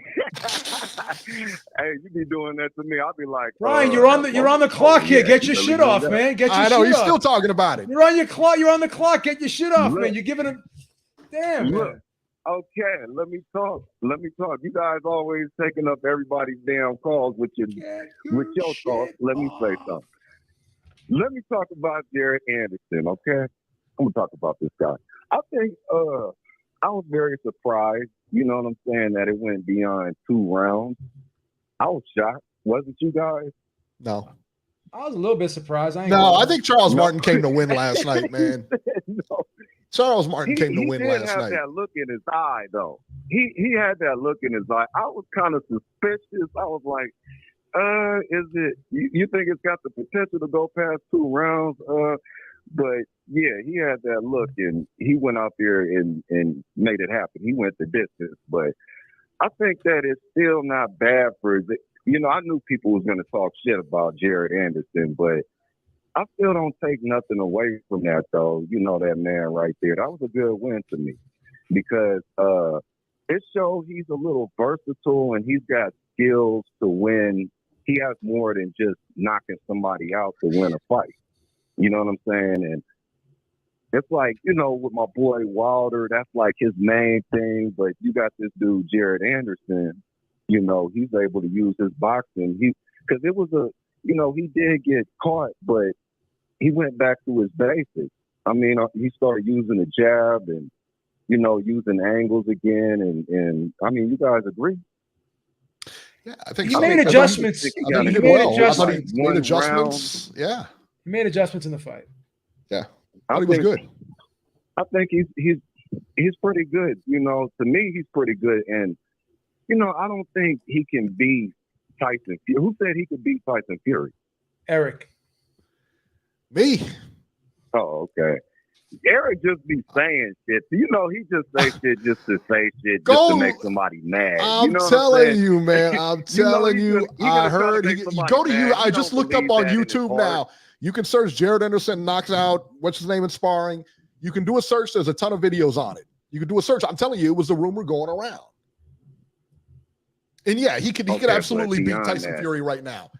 you be doing that to me. I'll be like, Brian, you're on the clock here. Get your shit off, man. Get your shit off. I know he's still talking about it. You're on your clock. You're on the clock. Get your shit off, man. You're giving him. Damn. Man. Okay, let me talk. You guys always taking up everybody's damn calls with your thoughts. Let me say something. Let me talk about Jared Anderson. Okay, I'm gonna talk about this guy. I think I was very surprised. You know what I'm saying? That it went beyond 2 rounds. I was shocked. Wasn't you guys? No. I was a little bit surprised. I think Charles Martin came to win last night, man. No. Charles Martin came to win last night. He had that look in his eye, though. He had that look in his eye. I was kind of suspicious. I was like, is it? You think it's got the potential to go past 2 rounds? But yeah, he had that look, and he went out there and made it happen. He went the distance, but I think that it's still not bad for. I knew people was going to talk shit about Jared Anderson, but I still don't take nothing away from that, though. You know that man right there. That was a good win to me because it shows he's a little versatile and he's got skills to win. He has more than just knocking somebody out to win a fight. You know what I'm saying? And it's like, with my boy Wilder, that's like his main thing. But you got this dude, Jared Anderson, he's able to use his boxing. Because it was he did get caught, but he went back to his basics. I mean, he started using the jab and, using angles again. And I mean, you guys agree? Yeah, I think he made adjustments. He made adjustments. Yeah. He made adjustments in the fight. Yeah, I think he was good. I think he's pretty good. You know, to me, he's pretty good. And, you know, I don't think he can beat Tyson Fury. Who said he could beat Tyson Fury? Eric. Me. Oh, okay. Eric just be saying shit. You know, he just say shit just to say shit, just to make somebody mad. I'm telling you, man. I'm telling you. I heard. Go to you. I just looked up on YouTube now. You can search Jared Anderson knocks out what's his name in sparring. You can do a search. There's a ton of videos on it. You can do a search. I'm telling you, it was the rumor going around. And yeah, he could absolutely beat Tyson Fury right now.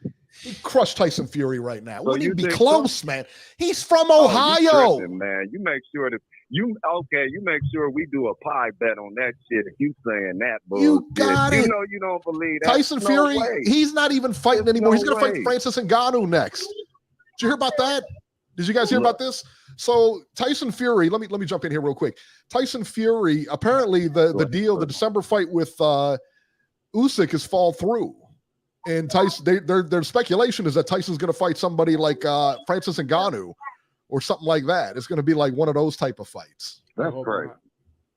He crushed Tyson Fury right now. Wouldn't he be close, man? He's from Ohio. Man, you make sure that you make sure we do a pie bet on that shit if you saying that bullshit. You got it. You know you don't believe that. Tyson Fury, he's not even fighting anymore. He's gonna fight Francis Ngannou next. Did you hear about that? Did you guys hear about this? So Tyson Fury, let me jump in here real quick. Tyson Fury, apparently the deal, the December fight with Usyk has fallen through. And Tyson, their speculation is that Tyson's going to fight somebody like Francis Ngannou or something like that. It's going to be like one of those type of fights. That's crazy.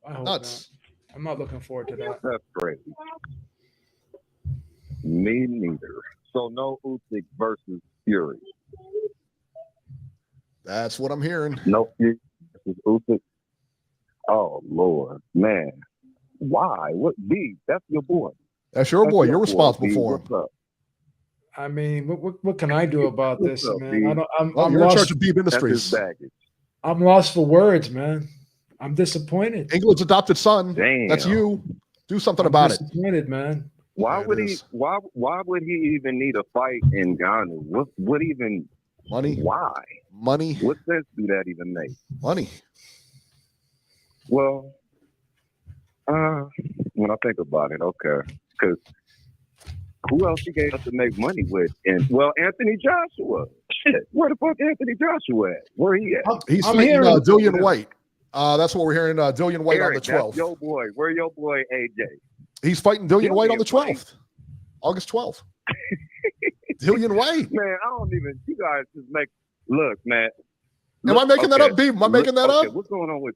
I hope Nuts. not. I'm not looking forward to that. That's crazy. Me neither. So no Usyk versus Fury. That's what I'm hearing. No Fury versus Usyk. Oh Lord, man, why? What? B? That's your boy. That's your boy. You're responsible for him. I mean, what can I do about this, man? I'm you're lost. in charge of Beeb Industries. I'm lost for words, man. I'm disappointed. England's adopted son. Damn. That's you. Do something about it. Disappointed, man. Why would he? Why would he even need a fight in Ghana? What even? Money. Why? Money. What sense do that even make? Money. Well, when I think about it, okay, because who else he gave us to make money with? And Anthony Joshua. Shit, where the fuck Anthony Joshua at? Where he at? He's fighting Dillian White. That's what we're hearing. Dillian White Eric, on the 12th. Your boy. Where your boy AJ? He's fighting Dillian White on the 12th, August 12th. Dillian White. Man, I don't even. You guys just make. Look, man. Am I making that up, B? Am I making that up? What's going on with?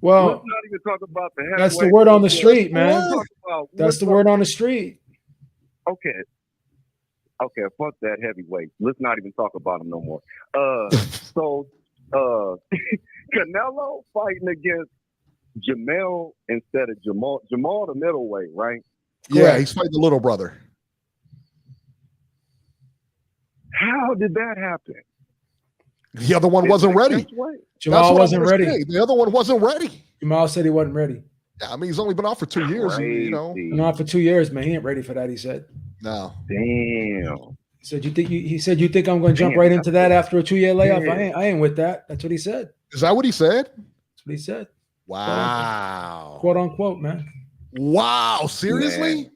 Well, let's not even talk about the heavyweight. That's the word on the street, man. That's the word on the street. Okay, fuck that heavyweight. Let's not even talk about him no more. So Canelo fighting against Jamel instead of Jamal. Jamal the middleweight, right? Yeah, he's fighting the little brother. How did that happen? The other one wasn't ready. Jamal wasn't ready. The other one wasn't ready. Jamal said he wasn't ready. Yeah, I mean, he's only been off for 2 years. You know, been off for 2 years, man. He ain't ready for that. He said. No. Damn. He said, He said, you think I'm going to jump right into that after a 2-year layoff? I ain't with that. That's what he said. Is that what he said? That's what he said. Wow. Quote unquote, man. Wow. Seriously?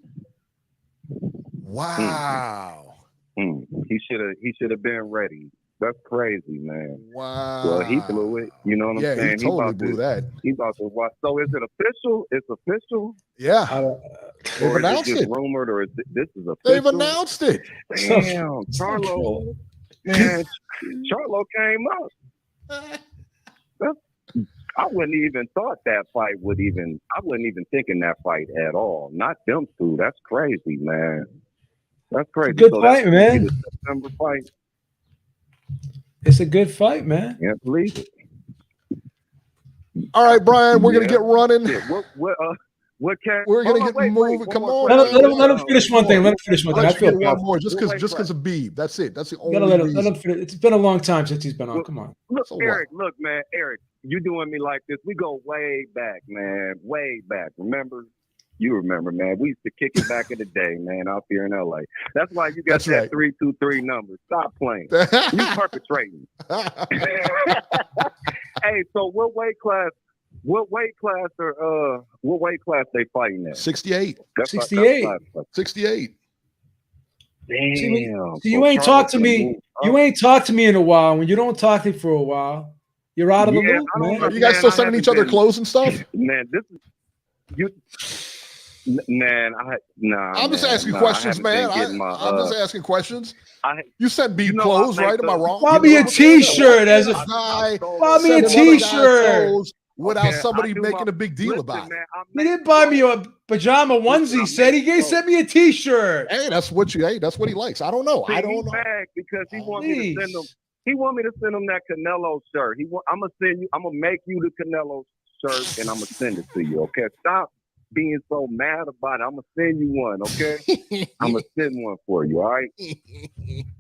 Man. Wow. He should have been ready. That's crazy, man. Wow. Well, he blew it. You know what I'm saying? He totally blew that. He's about to watch. So is it official? It's official? Yeah. They've announced it. Rumored, or is this is official? They've announced it. Damn, Charlo. Man, Charlo came up. I wouldn't even thought that fight would even. I wouldn't even think in that fight at all. Not them two. That's crazy, man. That's crazy. Good fight, man. September fight. It's a good fight, man. Can't believe it. All right, Brian, we're gonna get running. We're gonna get moving. Come on. Let him finish one thing. Let him finish one thing. I feel one more just because of Beeb. That's it. That's the only reason. Let him finish. It's been a long time since he's been on. Come on. Look, Eric. Look, man, Eric. You doing me like this? We go way back, man. Way back. Remember? You remember, man. We used to kick it back in the day, man, out here in LA. That's why you got that 323 number. Stop playing. You perpetrating. Hey, so what weight class they fighting at? 68. 68. 68. Damn. See, you ain't talked to me. You ain't talked to me in a while. When you don't talk to me for a while, you're out of the loop, man. Are you guys still sending each other clothes and stuff? Man, this is you. Man, I'm just asking questions, man. I'm just asking questions. You sent me clothes, right? Am I wrong? Buy me a T-shirt as a guy. Buy me a T-shirt without somebody making a big deal about it. He didn't buy me a pajama onesie. Said he sent me a T-shirt. Hey, that's what he likes. I don't know. See, he's mad because he want me to send him. He want me to send him that Canelo shirt. I'm gonna send you. I'm gonna make you the Canelo shirt, and I'm gonna send it to you. Okay, stop being so mad about it. I'm gonna send you one. Okay, I'm gonna send one for you. All right,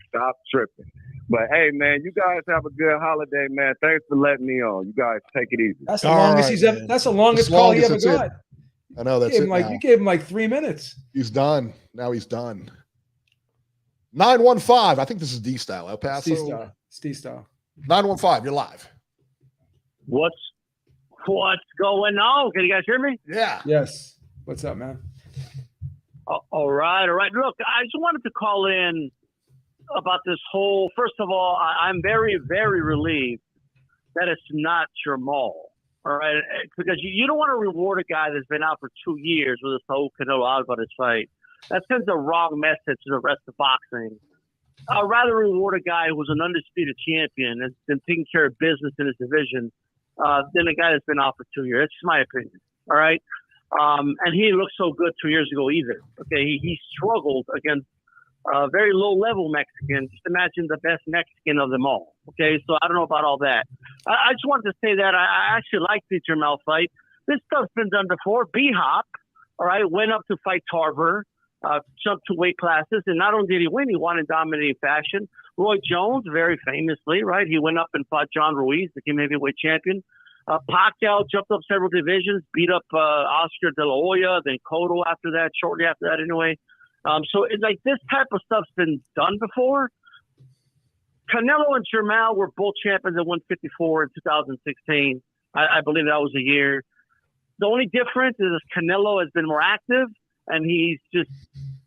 stop tripping. But hey, man, you guys have a good holiday, man. Thanks for letting me on. You guys take it easy. That's the longest he's ever. That's the longest call he ever got. I know that's it. You gave him like 3 minutes. He's done. Now he's done. 915. I think this is D-Style. El Paso. D-Style. 915. You're live. What's going on? Can you guys hear me? Yeah. Yes. What's up, man? All right. Look, I just wanted to call in about this whole. First of all, I'm very, very relieved that it's not Jamal. All right, because you don't want to reward a guy that's been out for 2 years with this whole Canelo Alvarez fight. That sends a wrong message to the rest of boxing. I'd rather reward a guy who's an undisputed champion and been taking care of business in his division than a guy that's been out for 2 years. That's just my opinion. All right. And he didn't look so good 2 years ago either. Okay. He struggled against a very low level Mexican. Just imagine the best Mexican of them all. Okay. So I don't know about all that. I just wanted to say that I actually like the Jamal fight. This stuff's been done before. B-Hop, all right, went up to fight Tarver. Jumped 2 weight classes, and not only did he win, he won in dominating fashion. Roy Jones, very famously, right? He went up and fought John Ruiz, became heavyweight champion. Pacquiao jumped up several divisions, beat up Oscar De La Hoya, then Cotto after that, shortly after that anyway. So it's like this type of stuff's been done before. Canelo and Jamal were both champions at 154 in 2016. I believe that was a year. The only difference is Canelo has been more active, and he's just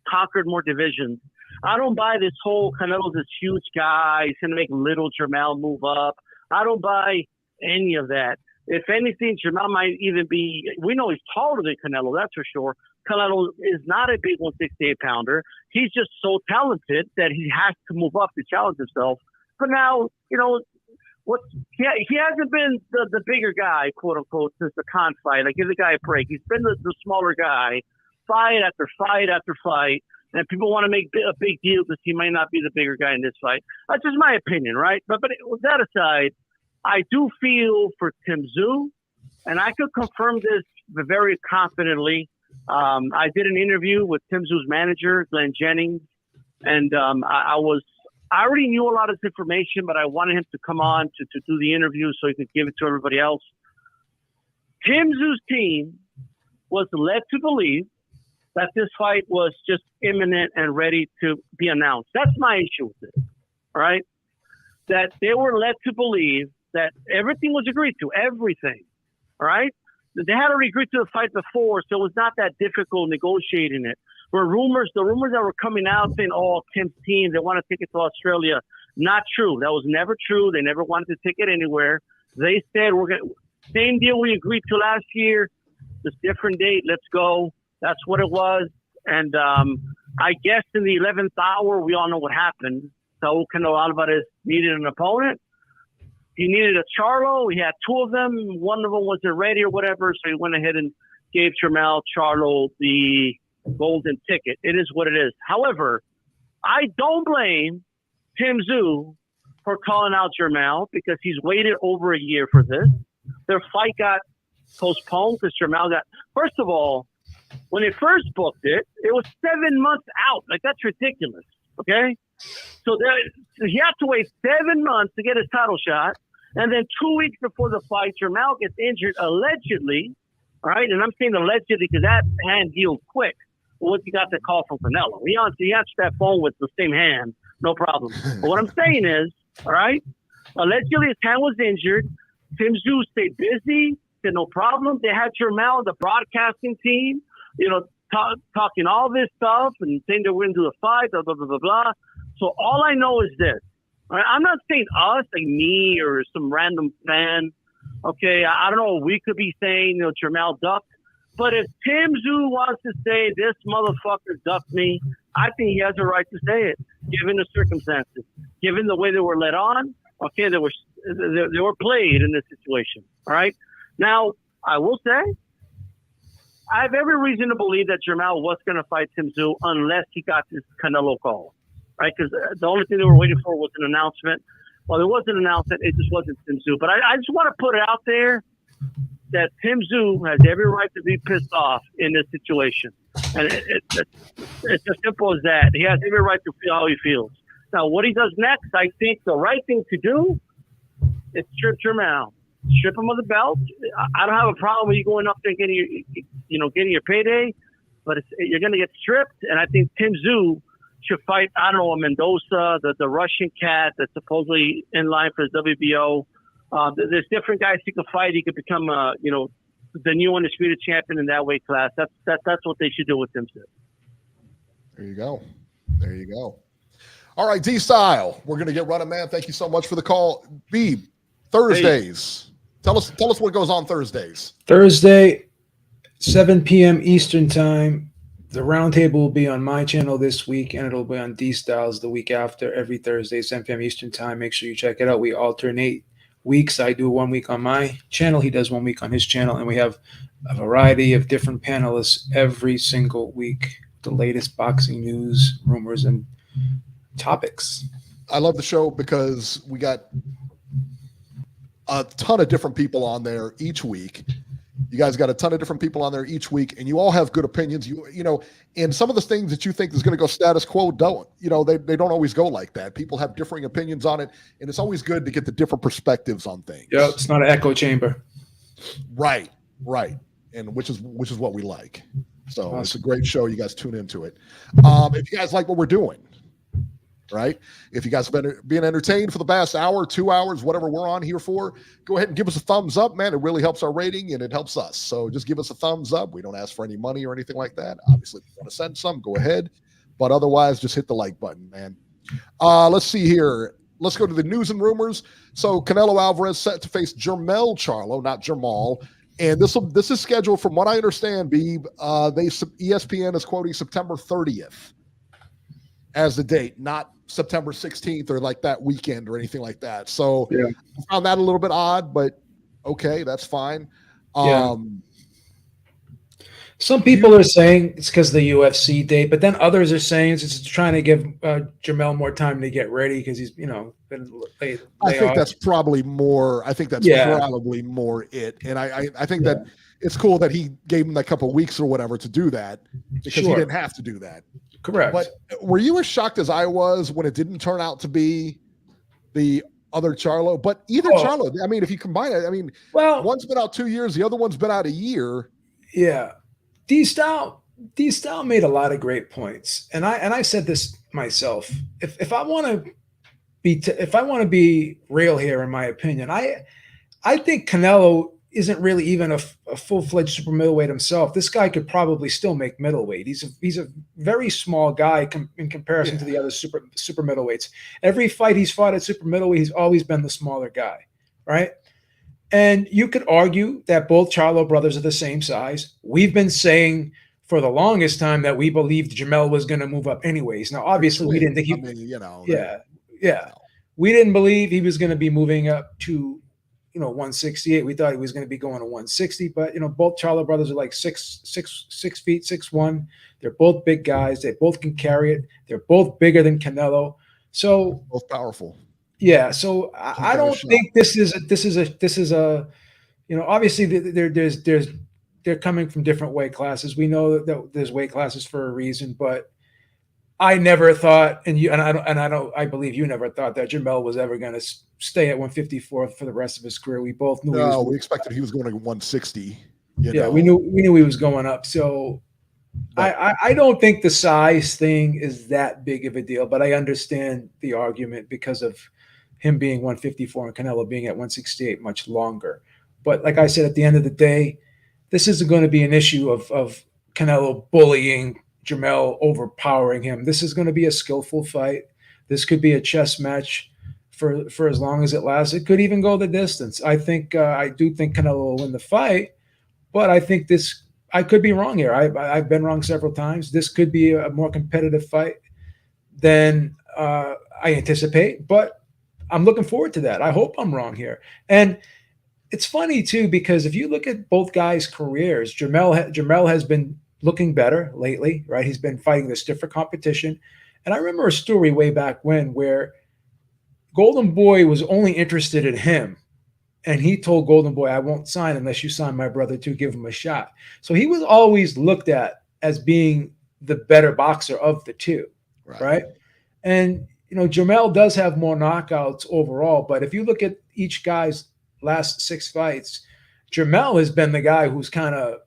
conquered more divisions. I don't buy this whole Canelo's this huge guy. He's going to make little Jamal move up. I don't buy any of that. If anything, Jamal might even be – we know he's taller than Canelo, that's for sure. Canelo is not a big 168-pounder. He's just so talented that he has to move up to challenge himself. But now, he hasn't been the bigger guy, quote-unquote, since the Khan fight. Like, give the guy a break. He's been the smaller guy. Fight after fight after fight, and people want to make a big deal because he might not be the bigger guy in this fight. That's just my opinion, right? But with that aside, I do feel for Tim Tszyu, and I could confirm this very confidently. I did an interview with Tim Tszyu's manager, Glenn Jennings, and I already knew a lot of this information, but I wanted him to come on to do the interview so he could give it to everybody else. Tim Tszyu's team was led to believe that this fight was just imminent and ready to be announced. That's my issue with it, all right? That they were led to believe that everything was agreed to, everything, all right? They had already agreed to the fight before, so it was not that difficult negotiating it. The rumors that were coming out saying, Tim's team, they want to take it to Australia. Not true. That was never true. They never wanted to take it anywhere. They said, same deal we agreed to last year, this different date, let's go. That's what it was. And I guess in the 11th hour, we all know what happened. So Canelo Alvarez needed an opponent. He needed a Charlo. He had 2 of them. One of them wasn't ready or whatever. So he went ahead and gave Jamal Charlo the golden ticket. It is what it is. However, I don't blame Tim Tszyu for calling out Jamal because he's waited over a year for this. Their fight got postponed because Jamal got, first of all, when they first booked it, it was 7 months out. Like, that's ridiculous, okay? So he had to wait 7 months to get his title shot, and then 2 weeks before the fight, Jamal gets injured allegedly, all right? And I'm saying allegedly because that hand healed quick once he got the call from Canelo. He answered that phone with the same hand, no problem. But what I'm saying is, all right, allegedly his hand was injured. Tim Tszyu stayed busy, said no problem. They had Jamal, the broadcasting team, talking all this stuff and saying they were going to do a fight, blah, blah, blah, blah, blah. So all I know is this. All right? I'm not saying us, like me or some random fan. Okay, I don't know what we could be saying, Jamal ducked. But if Tim Tszyu wants to say this motherfucker ducked me, I think he has a right to say it, given the circumstances, given the way they were led on. Okay, they were played in this situation. All right. Now, I will say, I have every reason to believe that Jermell was going to fight Tim Tszyu unless he got this Canelo call, right? Because the only thing they were waiting for was an announcement. Well, there was an announcement. It just wasn't Tim Tszyu. But I just want to put it out there that Tim Tszyu has every right to be pissed off in this situation. And it's as simple as that. He has every right to feel how he feels. Now, what he does next, I think the right thing to do is strip Jermell. Strip him of the belt. I don't have a problem with you going up there and getting your payday, but you're going to get stripped. And I think Tim Tszyu should fight, I don't know, a Mendoza, the Russian cat that's supposedly in line for the WBO. There's different guys he could fight. He could become, the new undisputed champion in that weight class. That's what they should do with Tim Tszyu. There you go. There you go. All right, D-Style. We're going to get running, man. Thank you so much for the call. B, Thursdays. Hey. Tell us what goes on Thursdays. Thursday, 7 p.m. Eastern time. The roundtable will be on my channel this week, and it'll be on D-Styles the week after, every Thursday, 7 p.m. Eastern time. Make sure you check it out. We alternate weeks. I do 1 week on my channel. He does 1 week on his channel, and we have a variety of different panelists every single week. The latest boxing news, rumors, and topics. I love the show because we got a ton of different people on there each week. You guys got a ton of different people on there each week, and you all have good opinions. And some of the things that you think is going to go status quo don't. They don't always go like that. People have differing opinions on it, and it's always good to get the different perspectives on things. Yeah, it's not an echo chamber. Right, and which is what we like. So awesome. It's a great show. You guys tune into it. If you guys like what we're doing, right? If you guys have been being entertained for the past hour, 2 hours, whatever we're on here for, go ahead and give us a thumbs up, man. It really helps our rating and it helps us. So just give us a thumbs up. We don't ask for any money or anything like that. Obviously, if you want to send some, go ahead. But otherwise, just hit the like button, man. Let's see here. Let's go to the news and rumors. So Canelo Alvarez set to face Jermell Charlo, not Jamal. And this is scheduled, from what I understand, Beeb. ESPN is quoting September 30th as the date, not September 16th or like that weekend or anything like that. So yeah. I found that a little bit odd, but okay, that's fine. Some people are saying it's because of the UFC date, but then others are saying it's trying to give Jermell more time to get ready because he's, been laid I think off. That's probably more. I think that's probably more it. And I think that it's cool that he gave him that couple of weeks or whatever to do that because he didn't have to do that. Correct. But were you as shocked as I was when it didn't turn out to be the other Charlo? But either Charlo, I mean, if you combine it, one's been out 2 years, the other one's been out a year. Yeah. D-Style made a lot of great points. And I said this myself. If I want to be real here, in my opinion, I think Canelo isn't really even a full-fledged super middleweight himself. This guy could probably still make middleweight. He's a very small guy in comparison to the other super middleweights. Every fight he's fought at super middleweight, he's always been the smaller guy, right? And you could argue that both Charlo brothers are the same size. We've been saying for the longest time that we believed Jermell was going to move up anyways. Now, obviously, we didn't think he. We didn't believe he was going to be moving up to 168. We thought he was going to be going to 160, but both Charlo brothers are like 6 feet, 6'1". They're both big guys. They both can carry it. They're both bigger than Canelo. So both powerful. Yeah. So I don't think this is a obviously they're coming from different weight classes. We know that there's weight classes for a reason, but I never thought, I believe you never thought that Jermell was ever going to stay at 154 for the rest of his career. We both knew. No, we expected he was going to 160. We knew he was going up. So I don't think the size thing is that big of a deal, but I understand the argument because of him being 154 and Canelo being at 168 much longer. But like I said, at the end of the day, this isn't going to be an issue of Canelo bullying Jermell, overpowering him. This is going to be a skillful fight. This could be a chess match for as long as it lasts. It could even go the distance. I do think Canelo will win the fight, but I think I could be wrong here. I've been wrong several times. This could be a more competitive fight than I anticipate, but I'm looking forward to that. I hope I'm wrong here. And it's funny too, because if you look at both guys' careers, Jamel has been looking better lately, right? He's been fighting the stiffer competition. And I remember a story way back when where Golden Boy was only interested in him. And he told Golden Boy, I won't sign unless you sign my brother too, give him a shot. So he was always looked at as being the better boxer of the two, right? And, you know, Jamel does have more knockouts overall, but if you look at each guy's last 6 fights, Jamel has been the guy who's kind of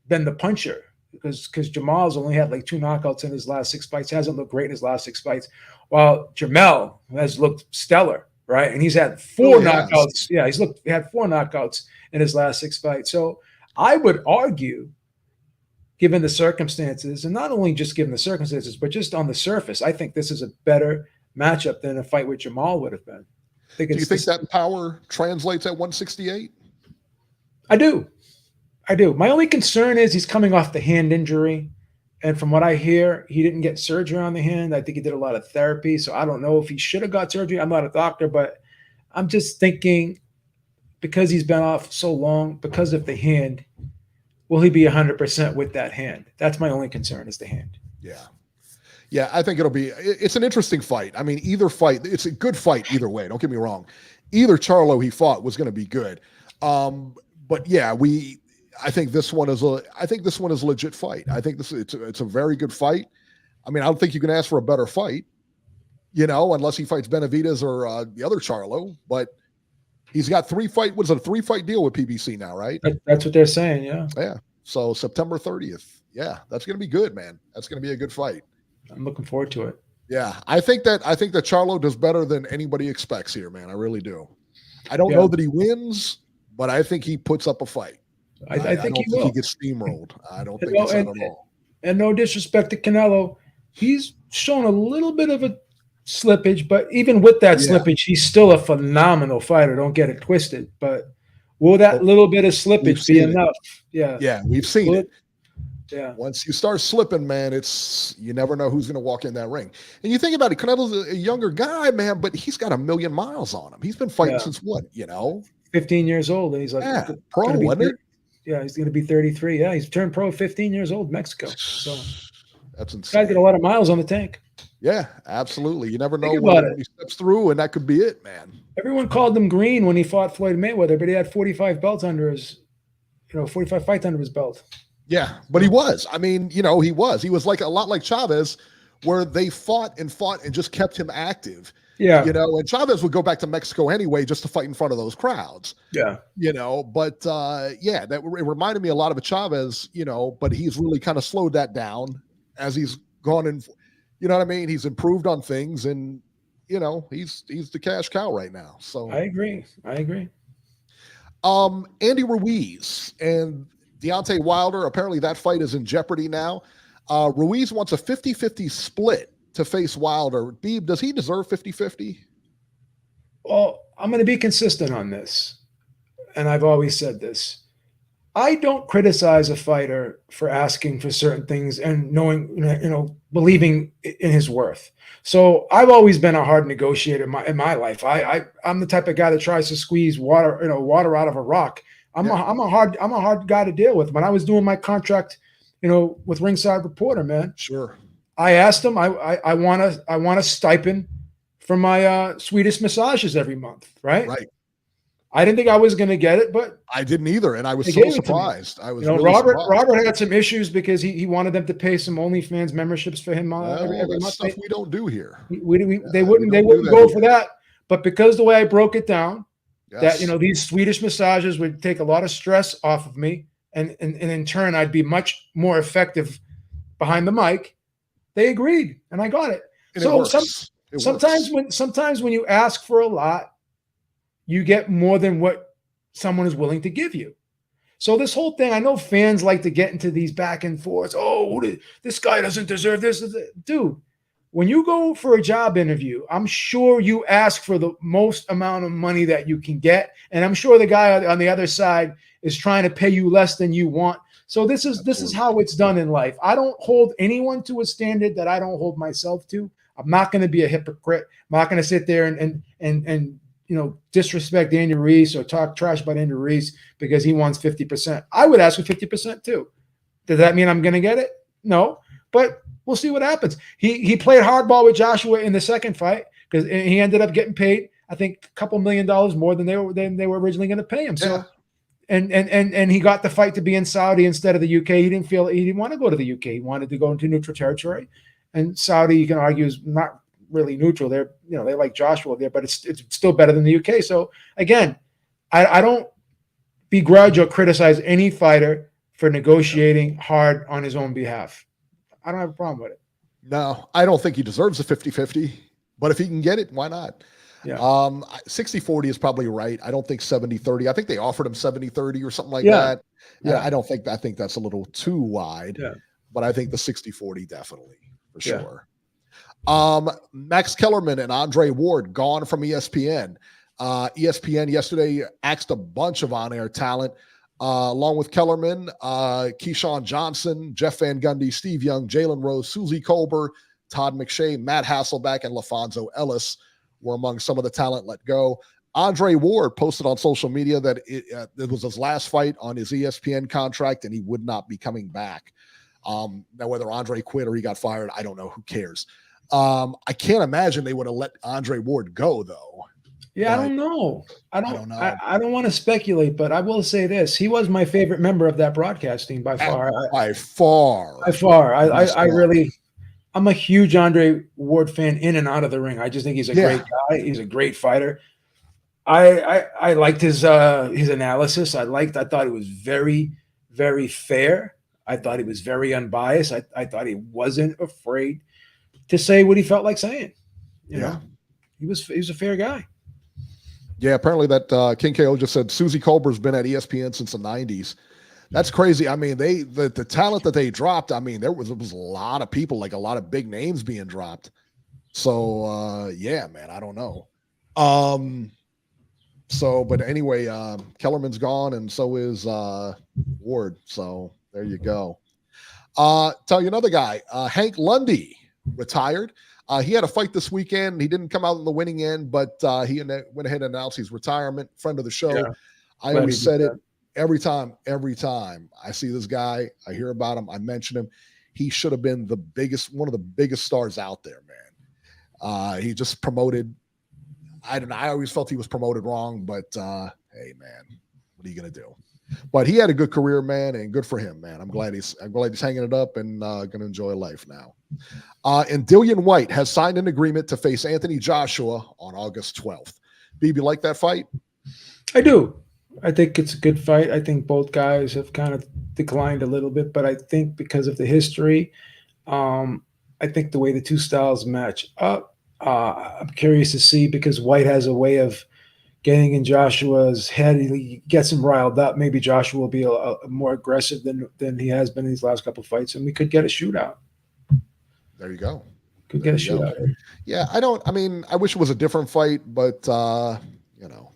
been the puncher because Jamal's only had like 2 knockouts in his last 6 fights, hasn't looked great in his last 6 fights, while Jamel has looked stellar. Right. And he's had 4 knockouts. Yeah, he had 4 knockouts in his last 6 fights. So I would argue, given the circumstances, and not only just given the circumstances, but just on the surface, I think this is a better matchup than a fight with Jamal would have been. Do you think that power translates at 168? I do. My only concern is he's coming off the hand injury. And from what I hear, he didn't get surgery on the hand. I think he did a lot of therapy. So I don't know if he should have got surgery. I'm not a doctor, but I'm just thinking because he's been off so long, because of the hand, will he be 100% with that hand? That's my only concern is the hand. Yeah. Yeah, I think it's an interesting fight. I mean, either fight, it's a good fight either way. Don't get me wrong. Either Charlo he fought was going to be good. But yeah, I think this one is a legit fight. I think it's a very good fight. I mean, I don't think you can ask for a better fight, you know, unless he fights Benavidez or the other Charlo. But he's got 3-fight. What's a 3-fight deal with PBC now, right? That's what they're saying. Yeah. Yeah. So September 30th. Yeah, that's going to be good, man. That's going to be a good fight. I'm looking forward to it. Yeah, I think that Charlo does better than anybody expects here, man. I really do. I don't know that he wins, but I think he puts up a fight. I think he gets steamrolled. I don't think it's that at all. And no disrespect to Canelo, he's shown a little bit of a slippage, but even with that slippage, he's still a phenomenal fighter. Don't get it twisted. But will that little bit of slippage be enough? Yeah, we've seen it. Yeah. Once you start slipping, man, you never know who's going to walk in that ring. And you think about it, Canelo's a younger guy, man, but he's got 1,000,000 miles on him. He's been fighting since what, 15 years old, and he's like pro, wasn't it? Yeah, he's going to be 33. Yeah, he's turned pro at 15 years old in Mexico. So that's insane. Guy's got a lot of miles on the tank. Yeah, absolutely. You never know when he steps through, and that could be it, man. Everyone called him green when he fought Floyd Mayweather, but he had 45 belts under his, 45 fights under his belt. Yeah, but he was. I mean, he was. He was like a lot like Chavez, where they fought and just kept him active. Yeah. And Chavez would go back to Mexico anyway just to fight in front of those crowds. Yeah. But it reminded me a lot of a Chavez, but he's really kind of slowed that down as he's gone in, you know what I mean? He's improved on things and, he's the cash cow right now. So I agree. Andy Ruiz and Deontay Wilder, apparently that fight is in jeopardy now. Ruiz wants a 50-50 split to face Wilder. Beeb, does he deserve 50-50? Well, I'm going to be consistent on this, and I've always said this. I don't criticize a fighter for asking for certain things and knowing, believing in his worth. So I've always been a hard negotiator in my life. I'm the type of guy that tries to squeeze water out of a rock. I'm a hard guy to deal with. When I was doing my contract, with Ringside Reporter, man. Sure. I asked him, I want a stipend for my Swedish massages every month, right? Right. I didn't think I was going to get it, but I didn't either, and I was so surprised. I was really surprised. Robert had some issues because he wanted them to pay some OnlyFans memberships for him every month. Stuff we don't do here. They wouldn't go for that, but because the way I broke it down, that these Swedish massages would take a lot of stress off of me, and in turn I'd be much more effective behind the mic. They agreed, and I got it. And so sometimes when you ask for a lot, you get more than what someone is willing to give you. So this whole thing, I know fans like to get into these back and forths. Oh, this guy doesn't deserve this. Dude, when you go for a job interview, I'm sure you ask for the most amount of money that you can get. And I'm sure the guy on the other side is trying to pay you less than you want So this is how it's done in life. I don't hold anyone to a standard that I don't hold myself to. I'm not going to be a hypocrite. I'm not going to sit there and disrespect Andy Reese or talk trash about Andy Reese because he wants 50%. I would ask for 50% too. Does that mean I'm going to get it? No, but we'll see what happens. He played hardball with Joshua in the second fight because he ended up getting paid, I think, a couple $1 million more than they were originally going to pay him. So, and he got the fight to be in Saudi instead of the UK. He didn't want to go to the UK. He wanted to go into neutral territory, and Saudi, you can argue, is not really neutral. They like Joshua there, but it's still better than the UK. So again, I don't begrudge or criticize any fighter for negotiating hard on his own behalf. I don't have a problem with it. No, I don't think he deserves a 50-50, but if he can get it, why not? Yeah. 60-40 is probably right. I don't think 70-30. I think they offered him 70-30 or something like that. Yeah. I think that's a little too wide. Yeah. But I think the 60-40 definitely, for sure. Max Kellerman and Andre Ward gone from ESPN. ESPN yesterday axed a bunch of on-air talent, along with Kellerman, Keyshawn Johnson, Jeff Van Gundy, Steve Young, Jalen Rose, Susie Colbert, Todd McShay, Matt Hasselback, and LaFonso Ellis were among some of the talent let go. Andre Ward posted on social media that it was his last fight on his ESPN contract and he would not be coming back. Now, whether Andre quit or he got fired, I don't know. Who cares? I can't imagine they would have let Andre Ward go, though. Yeah, I don't know. I don't know. I don't want to speculate, but I will say this: he was my favorite member of that broadcast team by far. By far. I'm a huge Andre Ward fan in and out of the ring. I just think he's a great guy. He's a great fighter. I liked his analysis. I thought it was very, very fair. I thought he was very unbiased. I thought he wasn't afraid to say what he felt like saying. You know, he was a fair guy. Yeah, apparently that King KO just said Susie Colbert's been at ESPN since the 90s. That's crazy. I mean, the talent that they dropped, I mean, there was a lot of people, like a lot of big names being dropped. So, yeah, man, I don't know. But anyway, Kellerman's gone and so is Ward. So there you go. Tell you another guy, Hank Lundy retired. He had a fight this weekend. He didn't come out in the winning end, but he went ahead and announced his retirement. Friend of the show. Yeah. I always said it every time I see this guy, I hear about him, I mention him. He should have been one of the biggest stars out there, man. He just promoted. I don't know. I always felt he was promoted wrong, but hey, man, what are you gonna do? But he had a good career, man, and good for him, man. I'm glad he's hanging it up and gonna enjoy life now. And Dillian White has signed an agreement to face Anthony Joshua on August 12th. Beeb, you like that fight? I do. I think it's a good fight. I think both guys have kind of declined a little bit, but I think because of the history, I think the way the two styles match up, I'm curious to see, because White has a way of getting in Joshua's head. He gets him riled up. Maybe Joshua will be a more aggressive than he has been in these last couple of fights, and we could get a shootout. There you go. Could get a shootout. Yeah, I wish it was a different fight, but you know.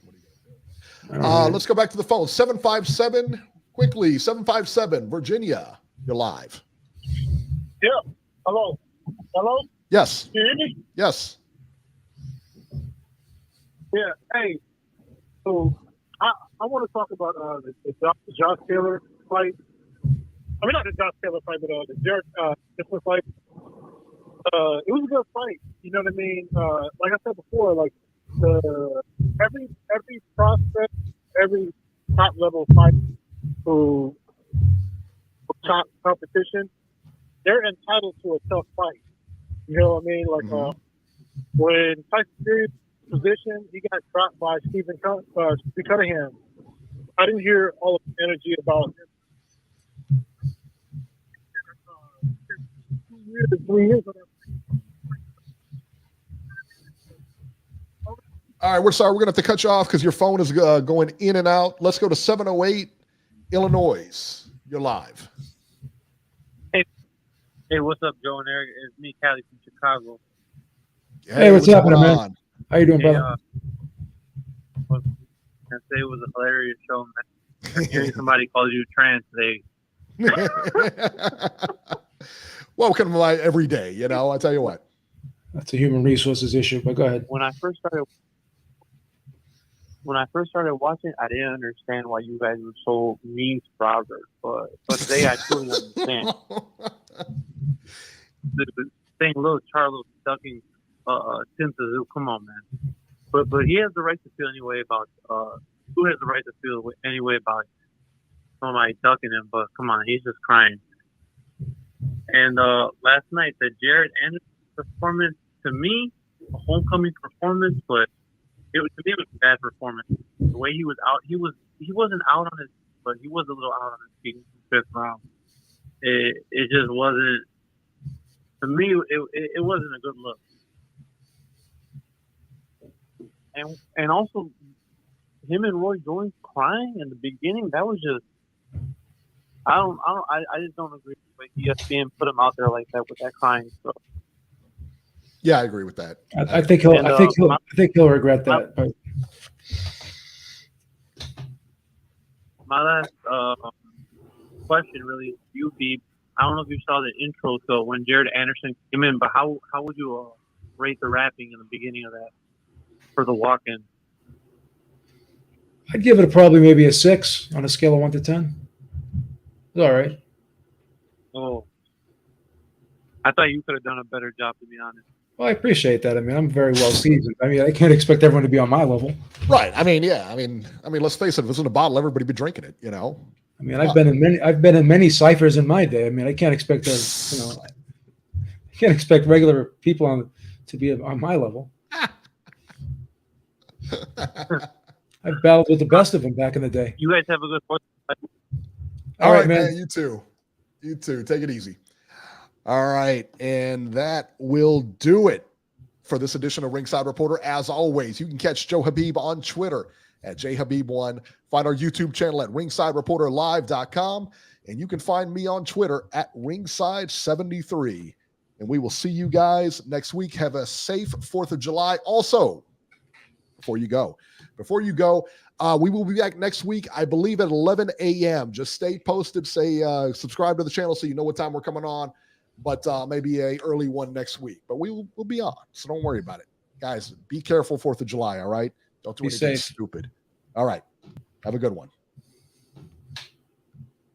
Let's go back to the phone. 757, quickly. 757, Virginia, you're live. Yeah. Hello. Yes. Can you hear me? Yes. Yeah. Hey. So I want to talk about the Josh Taylor fight. I mean, not the Josh Taylor fight, but the Jared Taylor fight. It was a good fight. You know what I mean? Like I said before, like every prospect, every top level fighter who top competition, they're entitled to a tough fight. You know what I mean? Like when Tyson Fury's position, he got dropped by Steve Cunningham. I didn't hear all of the energy about him. 3 years. All right, we're sorry. We're going to have to cut you off because your phone is going in and out. Let's go to 708, Illinois. You're live. Hey, what's up, Joe and Eric? It's me, Callie from Chicago. Hey, what's happening, man? How you doing, brother? I say it was a hilarious show, man. Hearing somebody call you trans today Welcome to my everyday, you know, I tell you what. That's a human resources issue, but go ahead. When I first started watching, I didn't understand why you guys were so mean to Robert, but today I truly understand. The thing, little Charlo ducking Cynthia, come on, man. But he has the right to feel any way about. Who has the right to feel any way about somebody ducking him? But come on, he's just crying. And last night, the Jared Anderson performance, to me, a homecoming performance, but to me it was a bad performance. The way he was out, he wasn't out on his, but he was a little out on his feet in the fifth round. It just wasn't. To me, it wasn't a good look. And also, him and Roy Jones crying in the beginning, that was just. I just don't agree with ESPN put him out there like that with that crying stuff. Yeah, I agree with that. I think he'll regret that. But. My last question really is you, Beeb. I don't know if you saw the intro, so when Jared Anderson came in, but how would you rate the rapping in the beginning of that for the walk-in? I'd give it probably maybe a 6 on a scale of 1 to 10. It's all right. Oh, I thought you could have done a better job, to be honest. Well, I appreciate that. I mean, I'm very well seasoned. I mean, I can't expect everyone to be on my level. Right. I mean, yeah. I mean, let's face it. If it's in a bottle, everybody be drinking it. You know. I mean, I've been in many ciphers in my day. I mean, I can't expect regular people to be on my level. I've battled with the best of them back in the day. You guys have a good one. All right, man. You too. Take it easy. All right. And that will do it for this edition of Ringside Reporter. As always, you can catch Joe Habib on Twitter at jhabib1. Find our YouTube channel at ringsidereporterlive.com. And you can find me on Twitter at ringside73. And we will see you guys next week. Have a safe 4th of July. Also, before you go, we will be back next week, I believe at 11 a.m. Just stay posted, subscribe to the channel so you know what time we're coming on, but maybe a early one next week. But we'll be on, so don't worry about it. Guys, be careful 4th of July, all right? Don't do anything stupid. All right. Have a good one.